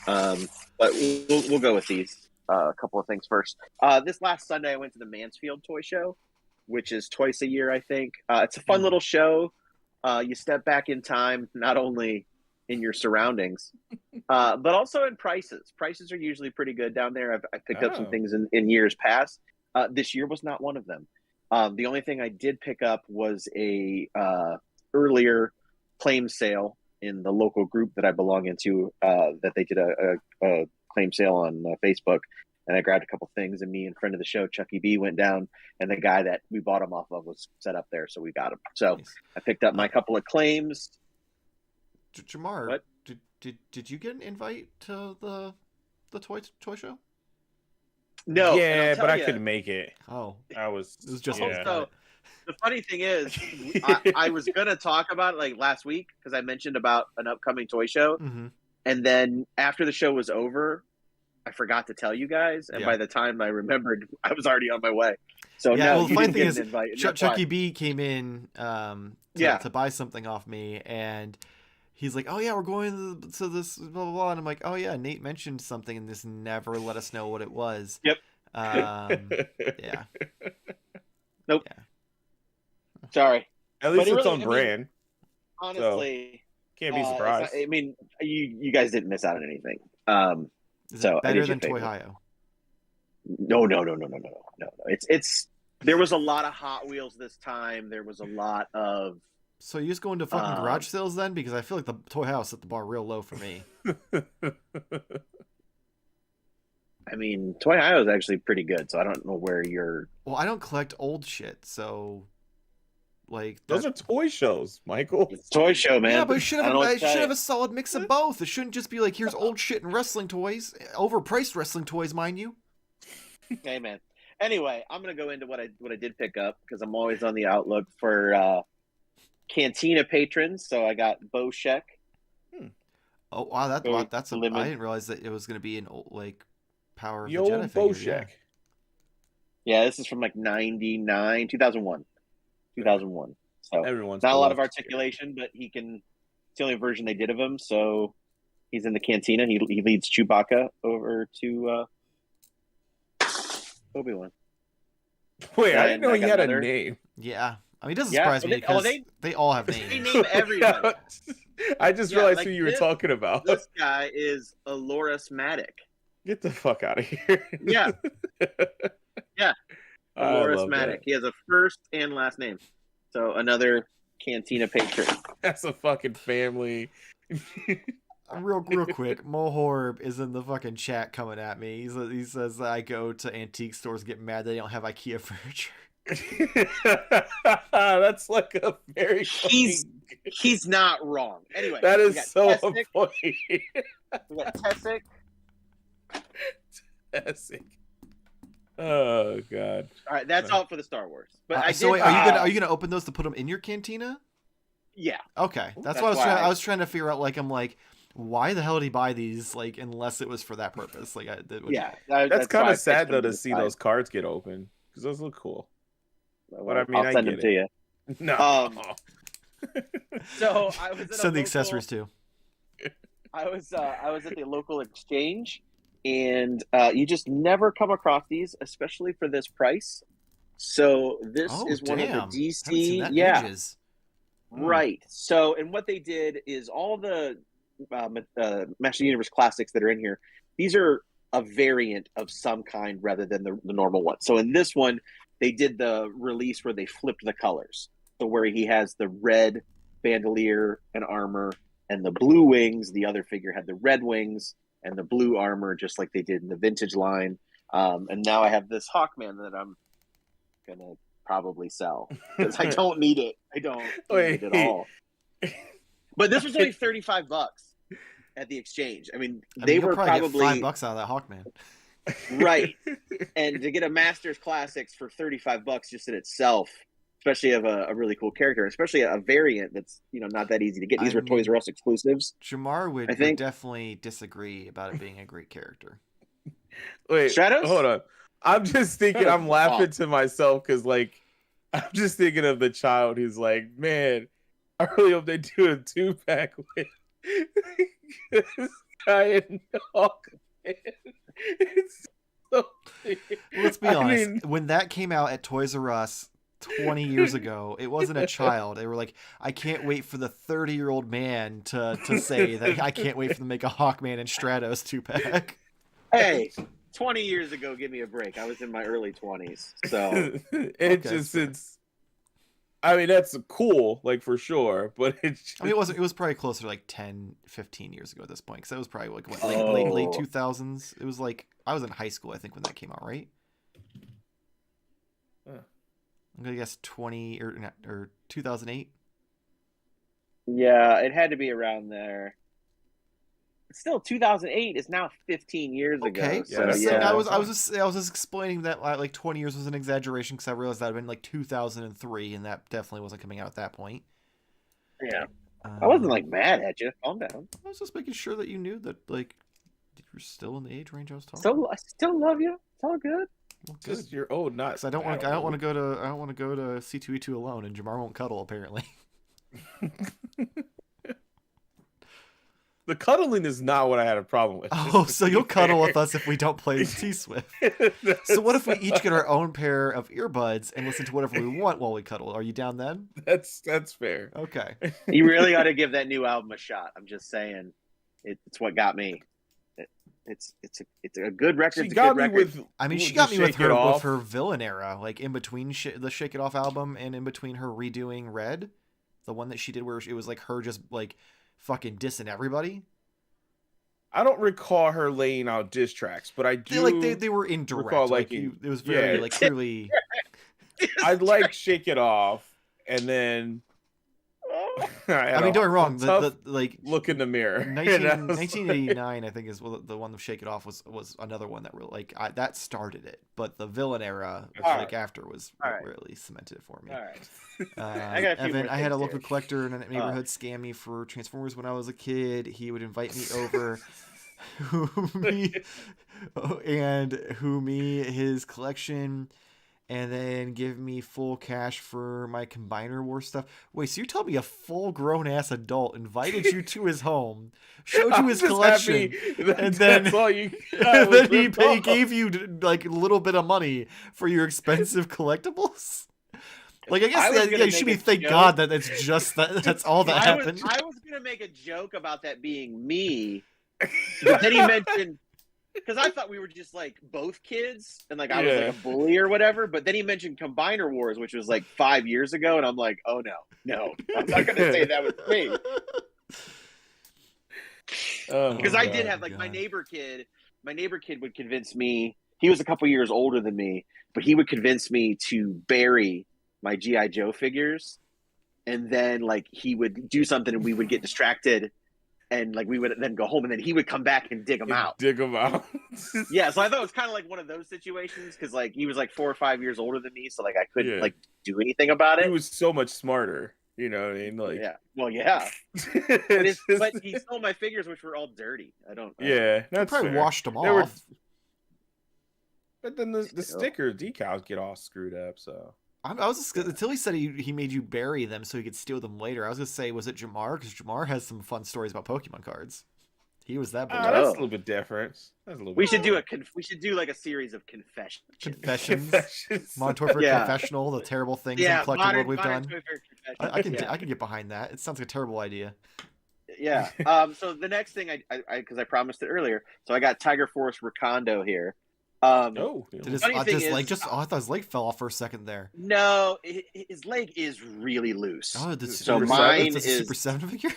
but we'll go with these. A couple of things first. This last Sunday, I went to the Mansfield Toy Show, which is twice a year, I think. It's a fun little show. You step back in time, not only in your surroundings, but also in prices. Prices are usually pretty good down there. I've picked up some things in years past. This year was not one of them. The only thing I did pick up was a earlier claim sale in the local group that I belong into, that they did a claim sale on Facebook. And I grabbed a couple things, and me and friend of the show, Chucky B, went down, and the guy that we bought them off of was set up there, so we got him. So nice. I picked up my couple of claims. Jarmar, what? Did you get an invite to the toy show? No. Yeah, but I couldn't make it. Oh, it was just. So the funny thing is, I was gonna talk about it like last week because I mentioned about an upcoming toy show, and then after the show was over, I forgot to tell you guys, and by the time I remembered, I was already on my way. So the funny thing is, Chucky B came in to buy something off me, and he's like, "Oh yeah, we're going to this blah blah blah," and I'm like, "Oh yeah, Nate mentioned something, and this never let us know what it was." Yep. Yeah. Nope. Yeah. Sorry. At least it's on brand. Honestly, so can't be surprised. I mean, you guys didn't miss out on anything. Is it better than Toy Hio? No. It's There was a lot of Hot Wheels this time. There was a lot of. So you just go into fucking garage sales then? Because I feel like the toy house set the bar real low for me. I mean, Toy Hio is actually pretty good, so I don't know where you're. Well, I don't collect old shit, so like Those are toy shows, Michael. It's a toy show, man. Yeah, but it should I don't know what to tell have you. a solid mix of both. It shouldn't just be like here's old shit and wrestling toys, overpriced wrestling toys, mind you. Hey, man. Anyway, I'm gonna go into what I did pick up because I'm always on the outlook for Cantina patrons. So I got Bo Sheck. Oh wow, that's a. Limit. I didn't realize that it was gonna be an old, like Power of The the Jedi old figure. Boshek. Yeah, this is from like 99, 2001. 2001. So Everyone's not a lot of beloved. articulation, but he can. It's the only version they did of him. So he's in the Cantina. He leads Chewbacca over to Obi-Wan. Wait, I And didn't know I he got had another- a name. Yeah, I mean, it doesn't Yeah, surprise but me they- because they- they all have They names. name everybody. I just Yeah, realized like who you were this- talking about. This guy is Aloris Matic. Get the fuck out of here. Yeah. Yeah. I Aloris love Matic. that. He has a first and last name. So another Cantina patron. That's a fucking family. Real quick, Mohorb is in the fucking chat coming at me. He says that I go to antique stores and get mad they don't have IKEA furniture. That's like a very He's- fucking- He's not wrong. Anyway, that we is got so Tessic. funny. We got Tessic. Tessic. Oh god. All right, that's all for the Star Wars. But I So did. wait, are you gonna open those to put them in your cantina? Yeah. Okay, that's That's what why I was trying to figure out. Like, I'm like, why the hell did he buy these? Like, unless it was for that purpose. Like, Yeah. That's kind why I of sad pitched though him to the see side. those cards get open because those look cool. Well, I mean, I'll I send get them to you. No. So I was at a send the local- accessories too. I was at the local exchange, and you just never come across these, especially for this price. So this Oh is one of damn! the Haven't seen DC. that in Yeah, ages. right. So and what they did is all the Master Universe classics that are in here. These are a variant of some kind rather than the normal one. So in this one, they did the release where they flipped the colors. So where he has the red bandolier and armor and the blue wings, the other figure had the red wings and the blue armor, just like they did in the vintage line. And now I have this Hawkman that I'm gonna probably sell because I don't need it. I don't need it at all. But this was only $35 at the exchange. I mean, they you'll were probably probably get $5 out of that Hawkman. right. And to get a Masters Classics for $35 just in itself, especially of a really cool character, especially a variant that's not that easy to get. These I were Toys mean- R Us exclusives. Jamar would I think- definitely disagree about it being a great character. Wait, Stratos? hold on. I'm just thinking. I'm laughing Oh. to myself because, like, I'm just thinking of the child who's like, man, I really hope they do a 2-pack with this guy and Hawkman. It's so. Let's be I honest. mean- When that came out at Toys R Us 20 years ago, it wasn't a child. They were like, I can't wait for the 30-year-old man to say that I can't wait for them to make a Hawkman and Stratos 2-pack. Hey, 20 years ago, give me a break. I was in my early 20s. So, It's. I mean, that's cool, like for sure, but it's. Just, I mean, it was probably closer to like 10, 15 years ago at this point. Because that was probably like what, Oh. late 2000s. It was like, I was in high school, I think, when that came out, right? Huh. I'm going to guess 20 or 2008. yeah, it had to be around there. Still, 2008 is now 15 years Okay, ago. Yeah, So, I was yeah. saying, yeah. I was just explaining that like 20 years was an exaggeration because I realized that had been like 2003, and that definitely wasn't coming out at that point. Yeah. I wasn't Um, like mad at you. Calm down. I was just making sure that you knew that like you were still in the age range I was talking. So I still love you. It's all good. Well, good. just you're old, not. 'Cause I don't want to go to C2E2 alone, and Jamar won't cuddle apparently. The cuddling is not what I had a problem with. Oh, so you'll cuddle with us if we don't play T-Swift. So what if we each get our own pair of earbuds and listen to whatever we want while we cuddle? Are you down then? That's fair. Okay. You really got to give that new album a shot. I'm just saying, it's what got me. It's a good record. She It's a got good me record. with. I mean, she to got me with Shake It Off. her villain era, like in between the Shake It Off album and in between her redoing Red, the one that she did where it was like her just like fucking dissing everybody. I don't recall her laying out diss tracks, but I do. They were indirect. recall Like liking- it was very yeah. like clearly. I like Shake It Off, and then I mean, don't get me wrong. The like look in the mirror. 1989, I think, is the one of Shake It Off was another one that really like that started it. But the villain era, like after, was really cemented it for me. All right. I got a few more I had a things local here. collector in a neighborhood scam me for Transformers when I was a kid. He would invite me over, his collection, and then give me full cash for my Combiner War stuff. Wait, so you told me a full-grown ass adult invited you to his home, showed you his collection, and then he gave you like a little bit of money for your expensive collectibles? Like, I guess you should be thank God that it's just that's all that happened. I was gonna make a joke about that being me, but then he mentioned, because I thought we were just like both kids and like I was like a bully or whatever. But then he mentioned Combiner Wars, which was like 5 years ago, and I'm like, oh no, I'm not gonna say that was me. Because I did have like my neighbor kid would convince me. He was a couple years older than me, but he would convince me to bury my G.I. Joe figures, and then like he would do something and we would get distracted, and like we would then go home, and then he would come back and dig them out. Yeah, so I thought it was kind of like one of those situations, because like he was like 4 or 5 years older than me, so like I couldn't like do anything about it. He was so much smarter, you know what I mean? Like, well, but he stole my figures, which were all dirty. That's probably fair. washed them off. But then the sticker decals get all screwed up, so. I was just, until he said he made you bury them so he could steal them later. I was gonna say, was it Jarmar? Because Jarmar has some fun stories about Pokemon cards. He was that. That's a little bit different. We should do like a series of confessions. Montour for Confessional, the terrible things in collector world we've done. I can get behind that. It sounds like a terrible idea. Yeah. So the next thing because I promised it earlier, so I got Tiger Force Rakondo here. I thought his leg fell off for a second there. No, his leg is really loose. Oh, so mine is a Super 7 figure.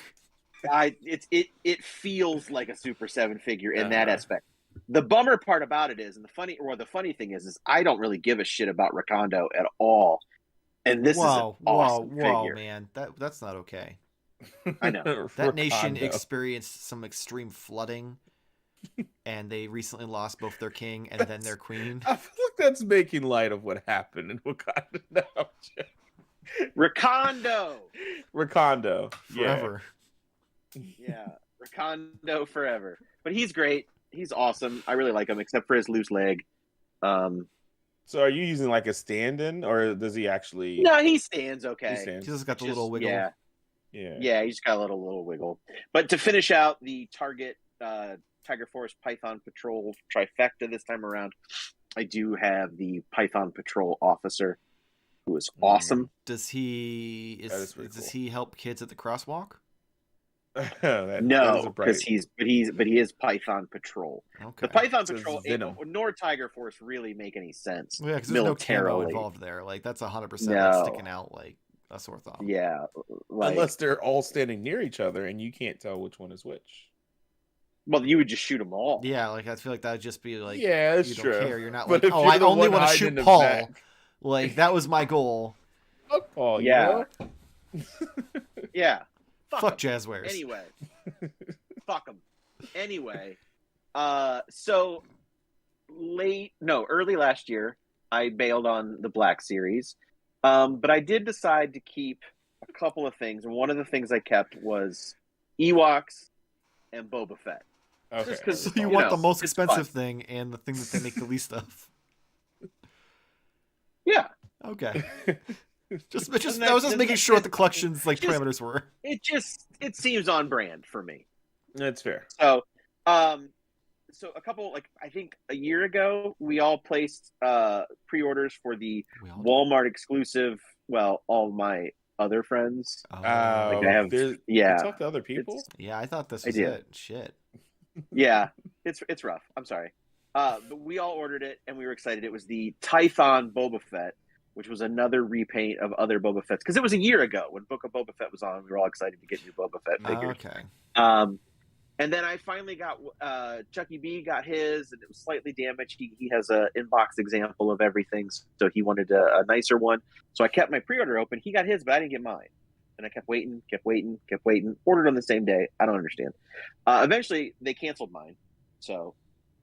It feels like a Super 7 figure in that aspect. The bummer part about it is, and the funny thing is I don't really give a shit about Rakondo at all. And this is an awesome figure. Man, that's not okay. I know that nation experienced some extreme flooding. And they recently lost both their king and then their queen. I feel like that's making light of what happened in Wakanda now. Rakondo forever. Yeah, Rakondo forever. But he's great. He's awesome. I really like him, except for his loose leg. So are you using like a stand-in, or does he actually? No, he stands okay. He's just got the little wiggle. Yeah. He's got a little wiggle. But to finish out the Target Tiger Force Python Patrol trifecta this time around, I do have the Python Patrol officer, who is awesome. Does he help kids at the crosswalk? No, because he is Python Patrol. Okay. The Python Patrol nor Tiger Force really make any sense. Yeah, because there's no camo involved there. Like that's 100% sticking out like a sore thumb. Yeah, unless they're all standing near each other and you can't tell which one is which. Well, you would just shoot them all. Yeah, like I feel like that would just be like, that's you true. Don't care. You're not like, I only want to shoot Paul. Like that was my goal. Fuck Paul. Yeah. Yeah. Fuck Jazzwares. Anyway. Fuck them. Anyway. So early last year, I bailed on the Black Series. But I did decide to keep a couple of things. And one of the things I kept was Ewoks and Boba Fett. Okay. So you want the most expensive thing and the thing that they make the least of. Yeah. Okay. I was just making sure what the collection's parameters were. It seems on brand for me. That's fair. So a couple, I think a year ago, we all placed pre-orders for the Walmart exclusive. Well, all my other friends. Oh, I have. You talk to other people. I thought this was it. Shit. Yeah, It's rough. I'm sorry. But we all ordered it and we were excited. It was the Tython Boba Fett, which was another repaint of other Boba Fett's, because it was a year ago when Book of Boba Fett was on. We were all excited to get new Boba Fett figures. Okay. And then I finally got Chucky B got his, and it was slightly damaged. He has an inbox example of everything, so he wanted a nicer one. So I kept my pre-order open. He got his, but I didn't get mine. And I kept waiting. Ordered on the same day. I don't understand. Eventually, they canceled mine. So,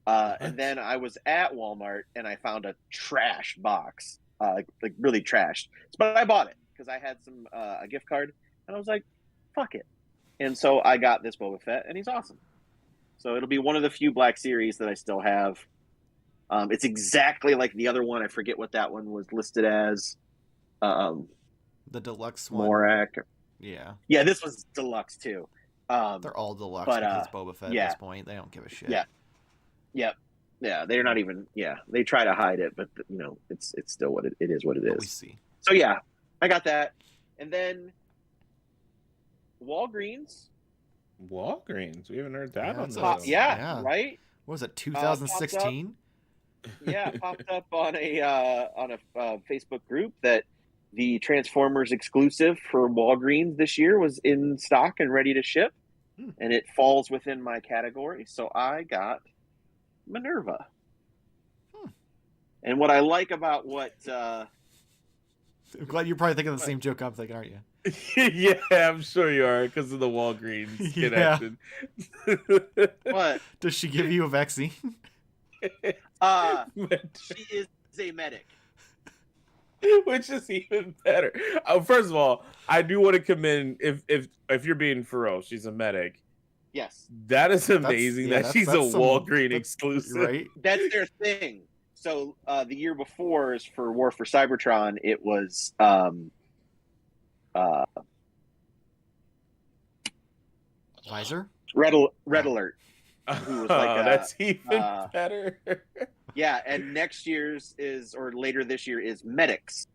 and then I was at Walmart and I found a trash box, like really trashed. But I bought it because I had a gift card, and I was like, "Fuck it." And so I got this Boba Fett, and he's awesome. So it'll be one of the few Black Series that I still have. It's exactly like the other one. I forget what that one was listed as. The deluxe one. Morak. Yeah. Yeah, this was deluxe too. They're all deluxe because it's Boba Fett at this point. They don't give a shit. Yeah. They're not even. Yeah, they try to hide it, but it's still what it is. What it is. We see. So yeah, I got that, and then Walgreens. We haven't heard that on this. Yeah, right. What was it? 2016. Popped up on a Facebook group that the Transformers exclusive for Walgreens this year was in stock and ready to ship, and it falls within my category. So I got Minerva. And what I like about what I'm glad you're probably thinking the same joke I'm thinking, aren't you? Yeah, I'm sure you are because of the Walgreens connection. What? Does she give you a vaccine? She is a medic. Which is even better. First of all, I do want to commend if you're being for real, she's a medic. Yes. That is amazing that she's a Walgreens exclusive. Right? That's their thing. So the year before is for War for Cybertron, it was Visor? Red Alert. Who was like that's even better. Yeah, and next year's or later this year is Medics,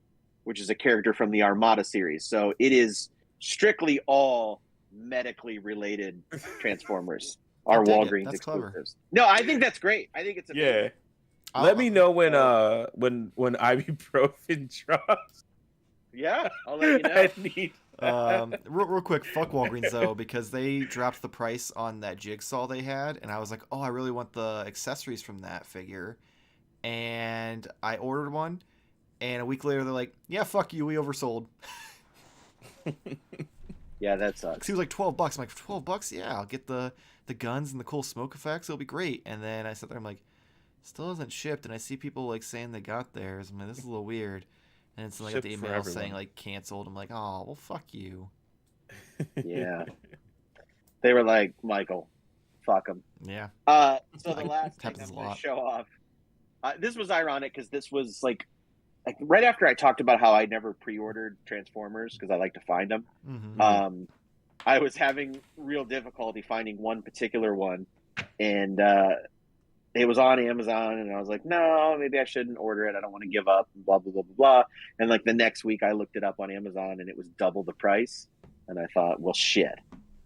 which is a character from the Armada series. So it is strictly all medically related Transformers. Our Walgreens exclusives. No, I think that's great. I think it's amazing. Yeah. Let me know when ibuprofen drops. Yeah, I'll let you know. I need real quick, fuck Walgreens though, because they dropped the price on that jigsaw they had, and I was like, oh, I really want the accessories from that figure, and I ordered one, and a week later they're like, yeah, fuck you, we oversold. Yeah, that sucks. He was like $12. I'm like, $12? Yeah, I'll get the guns and the cool smoke effects. It'll be great. And then I sat there, I'm like, still hasn't shipped, and I see people like saying they got theirs. I'm like, this is a little weird. And it's like I got the email saying like canceled. I'm like, oh, well, fuck you. Yeah. They were like, Michael, fuck them. Yeah. So the last thing I'm going to show off. This was ironic because this was like right after I talked about how I never pre-ordered Transformers because I like to find them. Mm-hmm. I was having real difficulty finding one particular one, and it was on Amazon, and I was like, no, maybe I shouldn't order it. I don't want to give up, and blah, blah, blah, blah, blah. And like the next week I looked it up on Amazon and it was double the price. And I thought, well, shit.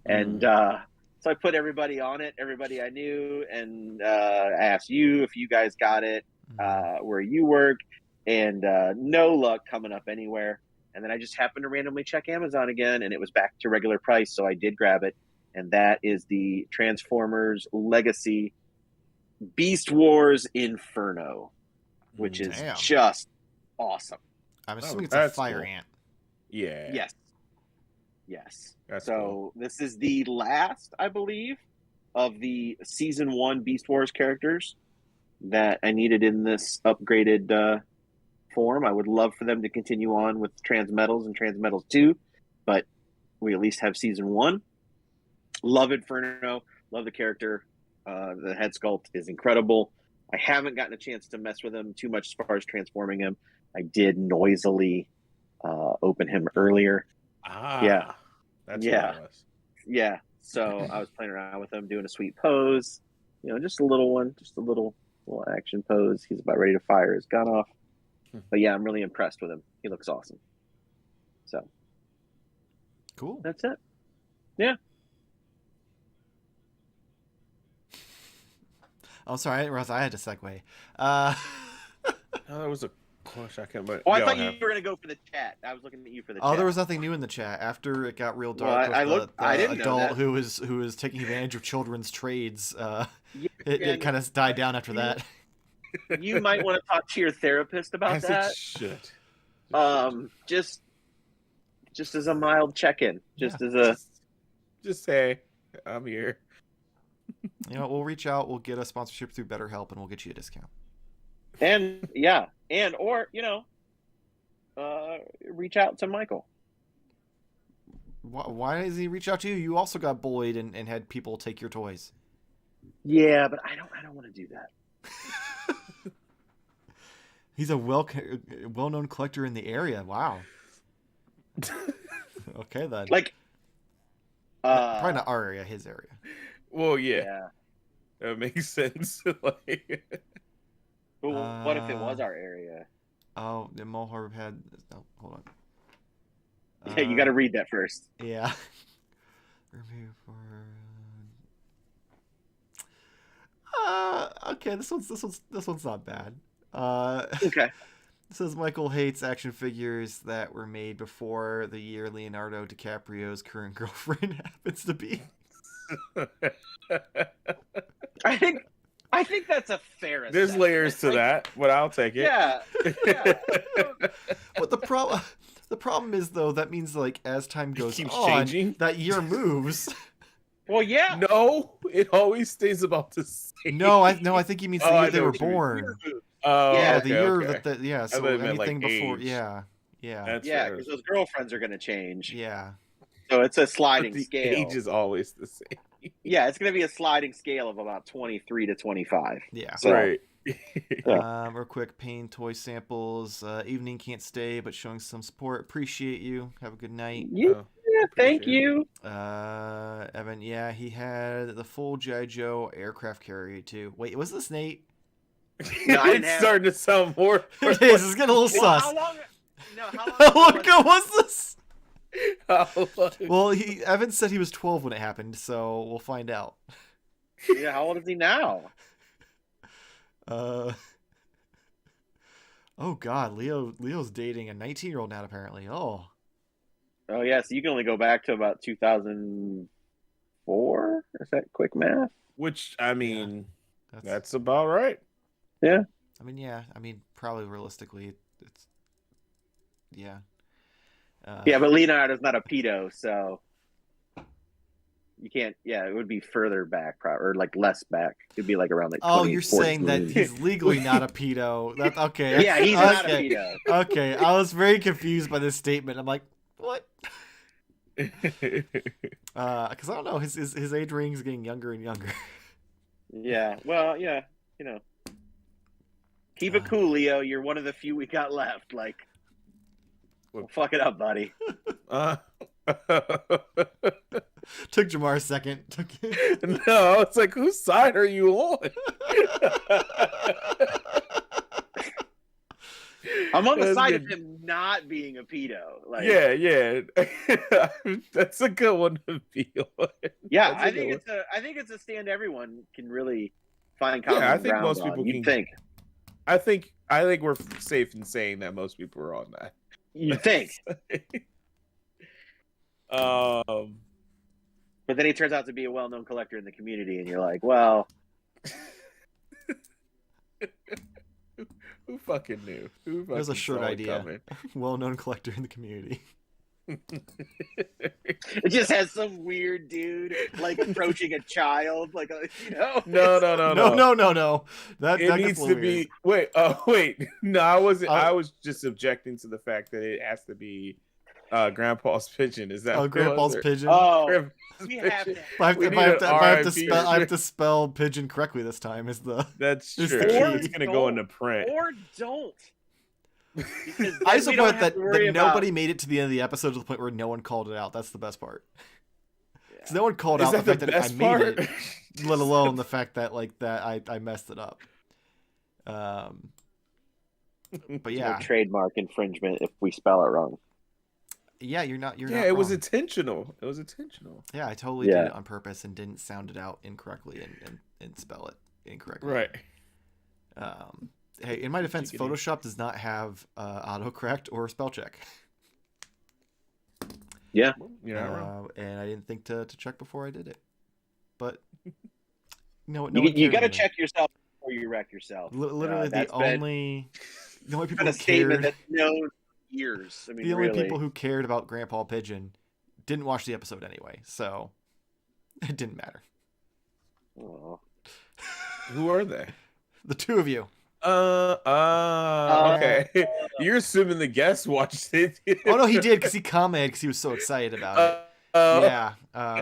And so I put everybody on it, everybody I knew, and I asked you if you guys got it, where you work, and no luck coming up anywhere. And then I just happened to randomly check Amazon again, and it was back to regular price, so I did grab it. And that is the Transformers Legacy Beast Wars Inferno, which is just awesome. I'm assuming it's a fire ant. Yeah. Yes. That's so cool. This is the last, I believe, of the season 1 Beast Wars characters that I needed in this upgraded form. I would love for them to continue on with Transmetals and Transmetals 2, but we at least have season 1. Love Inferno. Love the character. The head sculpt is incredible. I haven't gotten a chance to mess with him too much as far as transforming him. I did noisily open him earlier. That's what it was. Yeah. So I was playing around with him, doing a sweet pose. Just a little one, just a little action pose. He's about ready to fire his gun off. But yeah, I'm really impressed with him. He looks awesome. So cool. That's it. Yeah. Oh, sorry, I didn't realize I had to segue. Oh, that was a question. I can't. But Oh, I thought you were gonna go for the chat. I was looking at you for the chat. Oh, there was nothing new in the chat after it got real dark Well, with the I didn't know adult that. who was taking advantage of children's trades. Yeah, It kind of died down after that. You might want to talk to your therapist about As that. it should. Just as a mild check-in. Just say I'm here. You know, we'll reach out. We'll get a sponsorship through BetterHelp, and we'll get you a discount. And or reach out to Michael. Why does he reach out to you? You also got bullied and had people take your toys. Yeah, but I don't want to do that. He's a well-known collector in the area. Wow. Okay then. Like, probably not our area, his area. Well, yeah. That makes sense. Like, but what if it was our area? Oh, the Mulharb had. Oh, hold on. Yeah, you got to read that first. Yeah. Review for. Okay, this one's not bad. Okay. It says Michael hates action figures that were made before the year Leonardo DiCaprio's current girlfriend happens to be. I think that's a fair assessment. There's layers to that, but I'll take it. Yeah. But the problem is though that means like as time goes keeps on, changing. that year moves. Well, yeah. No, it always stays about the same. No, I think he means the year they were what you mean. born. Oh, Yeah, The year that so thought it meant, anything like, before, age. yeah, That's Yeah, fair. because those girlfriends are going to change. yeah. So it's a But sliding the scale. age is always the same. Yeah, it's going to be a sliding scale of about 23 to 25. Yeah. So, Right. Real quick, pain toy samples. Evening can't stay, but showing some support. Appreciate you. Have a good night. Yeah, thank appreciate you. Evan, yeah, he had the full G.I. Joe aircraft carrier too. Wait, was this Nate? No, I didn't It's have- starting to sound more. It is. It's getting a little Well, sus. how long How long ago was this? How long- Well, Evan said he was 12 when it happened, so we'll find out. Yeah, how old is he now? Oh God, Leo's dating a 19-year-old now apparently. Oh. Oh, yeah, so you can only go back to about 2004? Is that quick math? Which, I mean, That's that's about right. I mean, yeah. I mean, probably realistically, it's yeah. Yeah, but Leonardo's not a pedo, so you can't. Yeah, it would be further back, or like less back. It'd be like around like. Oh, you're saying that 2014. he's legally not a pedo. That okay? Yeah, he's not a Okay. pedo. Okay, I was very confused by this statement. I'm like, what? Because I don't know, his age range is getting younger and younger. Yeah, well, yeah, keep it cool, Leo. You're one of the few we got left. Like, don't fuck it up, buddy. Took Jarmar a second. No, it's like, whose side are you on? I'm on the That's side good. of him not being a pedo. Like, Yeah. That's a good one to be on. yeah. That's a I good think it's a stand everyone can really find common I think ground most on. people You'd can- think. I think we're safe in saying that most people are on that. You think. But then he turns out to be a well-known collector in the community, and you're like, well, Who fucking knew? There's a shirt idea. Well-known collector in the community. it just has some weird dude like approaching a child, like No. No. That It gets needs a to little be. weird. Wait. No, I wasn't. I was just objecting to the fact that it has to be Grandpa's pigeon. Is that? Oh, what it Grandpa's was? pigeon. Oh, Grandpa's we have pigeon. to. I have to spell pigeon correctly this time. Is the That's It's true. the key. It's gonna go into print. Or don't. Because I then we don't support have that to worry nobody about- made it to the end of the episode to the point where no one called it out. That's the best part. Yeah. Because no one called Is out the that fact the that I best made part? it, let alone the fact that I messed it up. But yeah, trademark infringement if we spell it wrong. yeah, you're not. Yeah, it was wrong. intentional. It was intentional. Yeah, I totally did it on purpose and didn't sound it out incorrectly and spell it. incorrectly. Right. Hey, in my defense, Chickadee. Photoshop does not have autocorrect or spell check. Yeah. You're not wrong. And I didn't think to check before I did it. But no You one cared got to anyway. check yourself before you wreck yourself. Literally, the only people been a who statement cared, that's known for years. I mean, the only really. people who cared about Grandpa Pigeon didn't watch the episode anyway, so it didn't matter. Oh. Who are they? The two of you. Okay. You're assuming the guest watched it. Oh no, he did because he commented because he was so excited about it. Yeah.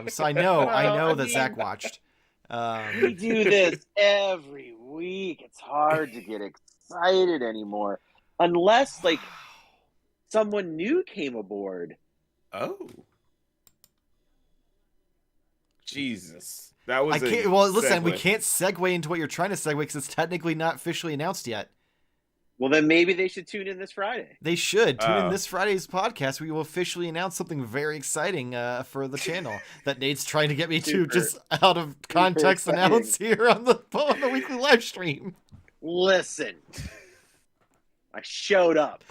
So I know that Zach watched. We do this every week. It's hard to get excited anymore, unless like someone new came aboard. Oh. Jesus. That was listen, we segue. can't segue into what you're trying to segue because it's technically not officially announced yet. Well, then maybe they should tune in this Friday. They should tune in this Friday's podcast. We will officially announce something very exciting for the channel that Nate's trying to get me to just out of context announce here on the weekly live stream. Listen, I showed up.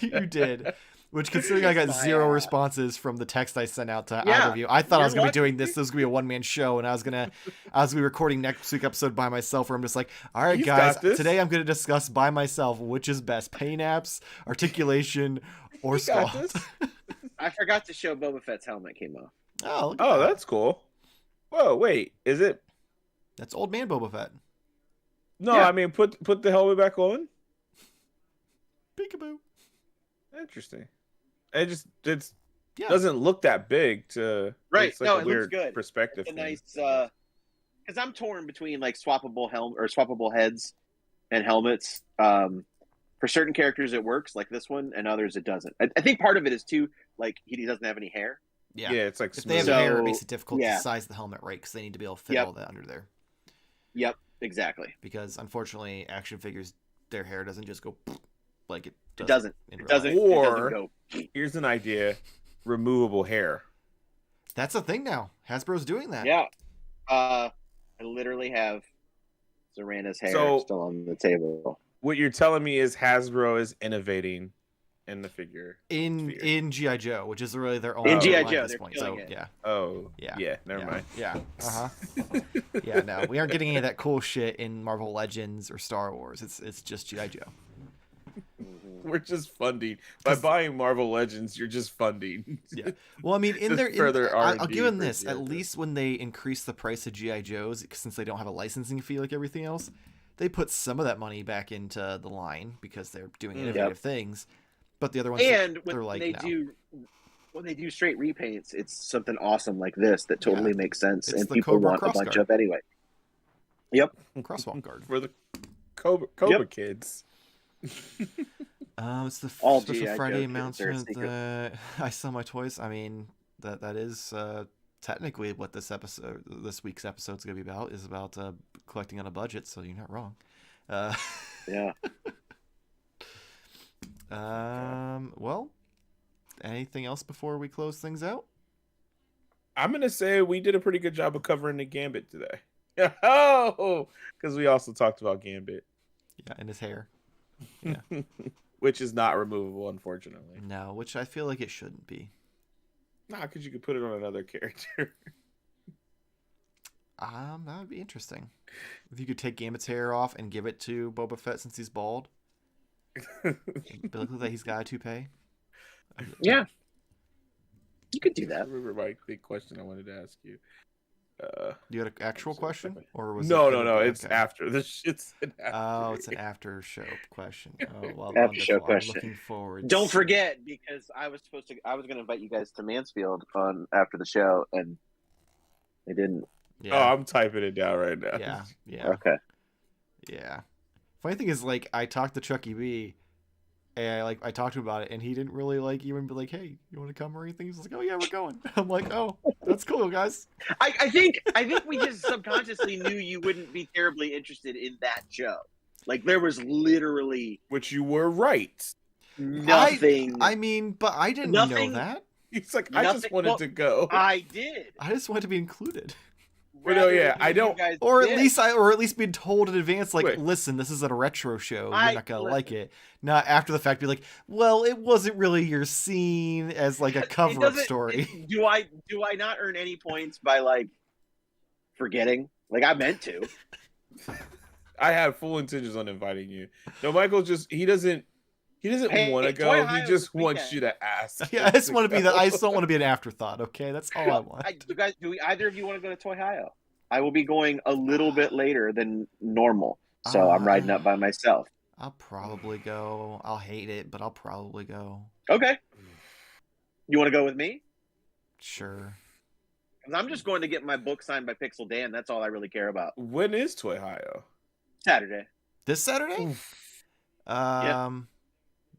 You did. Which, considering I got zero responses from the text I sent out to Yeah, either of you, I thought I was you're going to be doing this. This was going to be a one-man show, and I was going to be recording next week's episode by myself, where I'm just like, all right, You've guys, got this. today I'm going to discuss by myself which is best, pain apps, articulation, or You got squat. this. I forgot to show Boba Fett's helmet came off. Oh, look at Oh, that. that's cool. Whoa, wait. Is it? That's old man Boba Fett. No, Yeah. I mean, put the helmet back on. Peekaboo. Interesting. It Yeah. doesn't look that big to Right. It's like No, a it looks weird good. perspective. It's a thing. nice because I'm torn between like swappable heads and helmets. For certain characters it works, like this one, and others it doesn't. I think part of it is too like he doesn't have any hair. Yeah. Yeah, it's like If they have smooth. hair, it So, makes it difficult yeah. to size the helmet right, because they need to be able to fit Yep. all that under there. Yep, exactly. Because, unfortunately, action figures, their hair doesn't just go like it It does doesn't. in It real doesn't. life. It Or- doesn't go. Here's an idea: removable hair. That's a thing now. Hasbro's doing that. Yeah. I literally have Zoranda's hair So- still on the table. What you're telling me is Hasbro is innovating in the figure. In sphere. G.I. Joe, which is really their own In line G.I. at Joe, this they're point. killing So it. yeah. Oh, Yeah. Never mind. Yeah. Yeah, no. We aren't getting any of that cool shit in Marvel Legends or Star Wars. It's just G.I. Joe. We're just funding by buying Marvel Legends. You're just funding. Yeah. Well, I mean, Just further I'll R&D give them for this. G.I. At Joe. least when they increase the price of GI Joes, since they don't have a licensing fee like everything else, they put some of that money back into the line because they're doing innovative things. But the other ones, And they're when like, they no. do straight repaints, it's something awesome like this that totally makes sense, It's and the people Cobra want a cross bunch guard. of anyway. Yep. Crosswalk guard. For the Cobra Yep. kids. It's the All special G.I. Friday Joe kids are a announcement. I sell my toys. I mean, that is technically what this week's episode is going to be about. Is about collecting on a budget. So you're not wrong. Yeah. Well, anything else before we close things out? I'm gonna say we did a pretty good job of covering the Gambit today. Oh, because we also talked about Gambit, Yeah, and his hair. which is not removable, unfortunately. No, which I feel like it shouldn't be. Nah, because you could put it on another character. That would be interesting. If you could take Gambit's hair off and give it to Boba Fett since he's bald. But look like he's got a toupee. Yeah. You could do I that. remember my big question I wanted to ask you. You had an actual question, or was No. it It's okay. after this. It's an after. Oh, it's an after show question. Oh, well, After show wonderful. question. I'm looking forward. Don't to- forget, because I was going to invite you guys to Mansfield on after the show, and they didn't. Oh, Yeah, I'm typing it down right now. yeah. Okay. Yeah. Funny thing is, like, I talked to Chucky B, and I talked to him about it, and he didn't really even be like, "Hey, you want to come or anything?" He's like, "Oh yeah, we're going." I'm like, "Oh, that's cool, guys." I think we just subconsciously knew you wouldn't be terribly interested in that show. Like there was literally Which you were right. nothing. I mean, but I didn't Nothing- know that. He's like, I just Nothing- wanted well, to go. I did. I just wanted to be included. But no, rather yeah, than I you don't. guys Or at did. least been told in advance, like, Wait. listen, this is a retro show. You're I- not gonna listen. like it. Not after the fact, be like, well, it wasn't really your scene as like a It cover-up doesn't- story. Do I not earn any points by like forgetting? Like I meant to. I had full intentions on inviting you. No, Michael he doesn't Hey, want to Toy go. Hio He just this wants weekend. you to ask. Yeah, I just to want to be go. I just don't want to be an afterthought. Okay, that's all I want. You guys, either of you want to go to Toy Hio? I will be going a little bit later than normal, so I'm riding up by myself. I'll probably go. I'll hate it, but I'll probably go. Okay. You want to go with me? Sure. 'Cause I'm just going to get my book signed by Pixel Dan. That's all I really care about. When is Toy Hio? Saturday. This Saturday?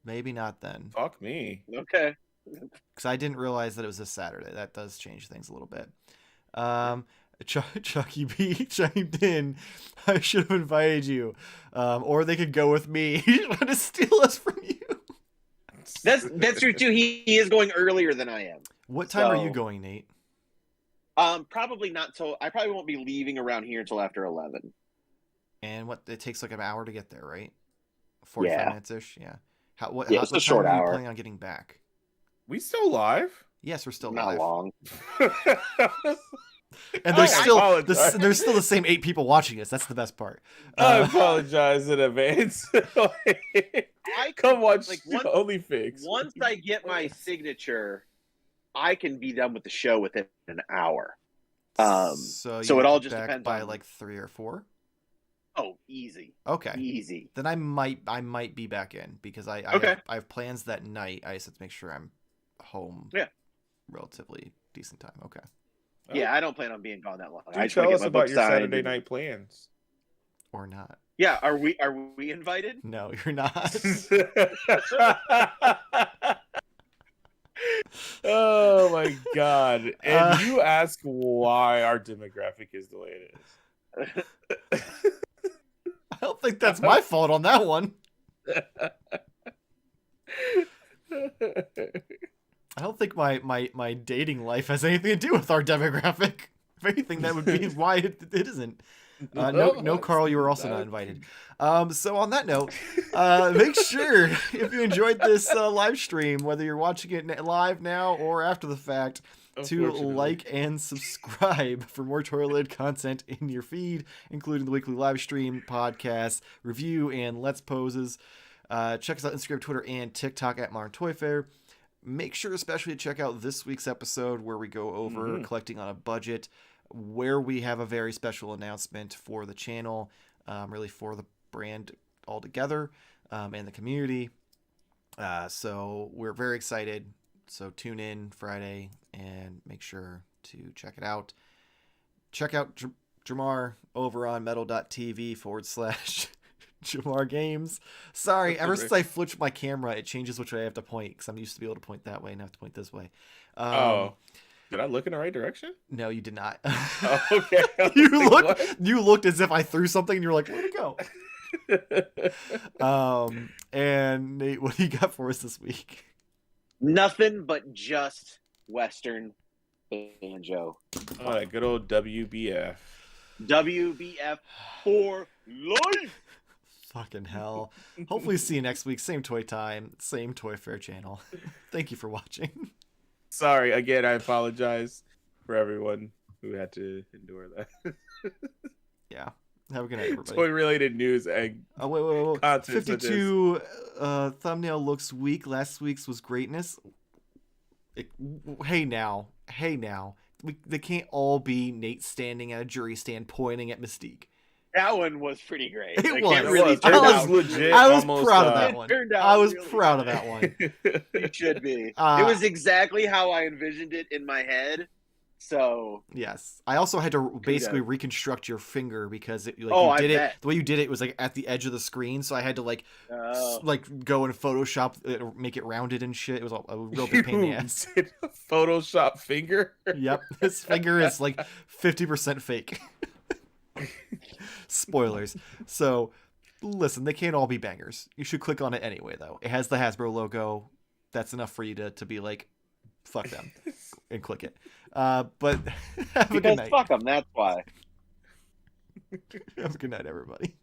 Maybe not then, Fuck me. Okay. because I didn't realize that it was this Saturday. That does change things a little bit. Chucky B chimed in. I should have invited you, or they could go with me. He's trying to steal us from you. That's true too. He is going earlier than I am. What time are you So- going, Nate? Probably not till. I probably won't be leaving around here until after 11. And what it takes like an hour to get there, right? 45 Yeah. minutes ish. Yeah. What Yeah, it's a time short are you hour. planning on getting back? We still live? Yes, we're still Not live. long. And there's I still apologize. there's still the same 8 people watching us. That's the best part. I apologize in advance. Come watch like, OnlyFigs. Once I get my signature, I can be done with the show within an hour. So you it all get just back depends by on- like 3 or 4. Oh, easy, Okay. easy. Then I might be back in because I Okay. have plans that night. I just have to make sure I'm home. Yeah. Relatively decent time. Okay. Oh. Yeah, I don't plan on being gone that long. I Dude, just wanna tell get us my about book your signed Saturday and- night plans. Or not. Yeah, are we invited? No, you're not. Oh my god. And you ask why our demographic is the way it is. I don't think that's my fault on that one. I don't think my dating life has anything to do with our demographic. If anything, that would be why it isn't. No, Carl, you were also not invited. So on that note, make sure if you enjoyed this live stream, whether you're watching it live now or after the fact, to Unfortunately. like and subscribe for more toy-related content in your feed, including the weekly live stream, podcast, review, and Let's Poses. Check us out on Instagram, Twitter, and TikTok at Modern Toy Fair. Make sure especially to check out this week's episode where we go over collecting on a budget, where we have a very special announcement for the channel, really for the brand altogether, and the community. So we're very excited. So tune in Friday and make sure to check it out. Check out Jarmar over on metal.tv/Jarmar Games. Sorry, ever since I flipped my camera, it changes which way I have to point because I'm used to be able to point that way and I have to point this way. Did I look in the right direction? No, you did not. Oh, okay. You looked as if I threw something and you were like, where'd it go? And Nate, what do you got for us this week? Nothing but just Western banjo. Oh, that good old WBF. WBF for life. Fucking hell. Hopefully see you next week. Same toy time, same Toy Fair channel. Thank you for watching. Sorry, again, I apologize for everyone who had to endure that. Yeah. Have a good night, everybody. Toy-related news and Oh, wait. content such as- 52 thumbnail looks weak. Last week's was greatness. Hey now. They can't all be Nate standing at a jury stand pointing at Mystique. That one was pretty great. It I was. can't It really was. turn I out. was legit. I was almost, proud of that one. Turned out I was really proud of good. that one. It should be. It Uh, was exactly how I envisioned it in my head. So Yes. I also had to basically reconstruct your finger because you I did it bet. the way you did it was like at the edge of the screen, so I had to like oh. go and Photoshop it, or make it rounded and shit. It was a real big pain in the ass. Did a Photoshop finger. Yep. This finger is like 50% fake. Spoilers. So listen, they can't all be bangers. You should click on it anyway though. It has the Hasbro logo. That's enough for you to be like, fuck them and click it. But have a good Because night. fuck them, that's why. Have a good night, everybody.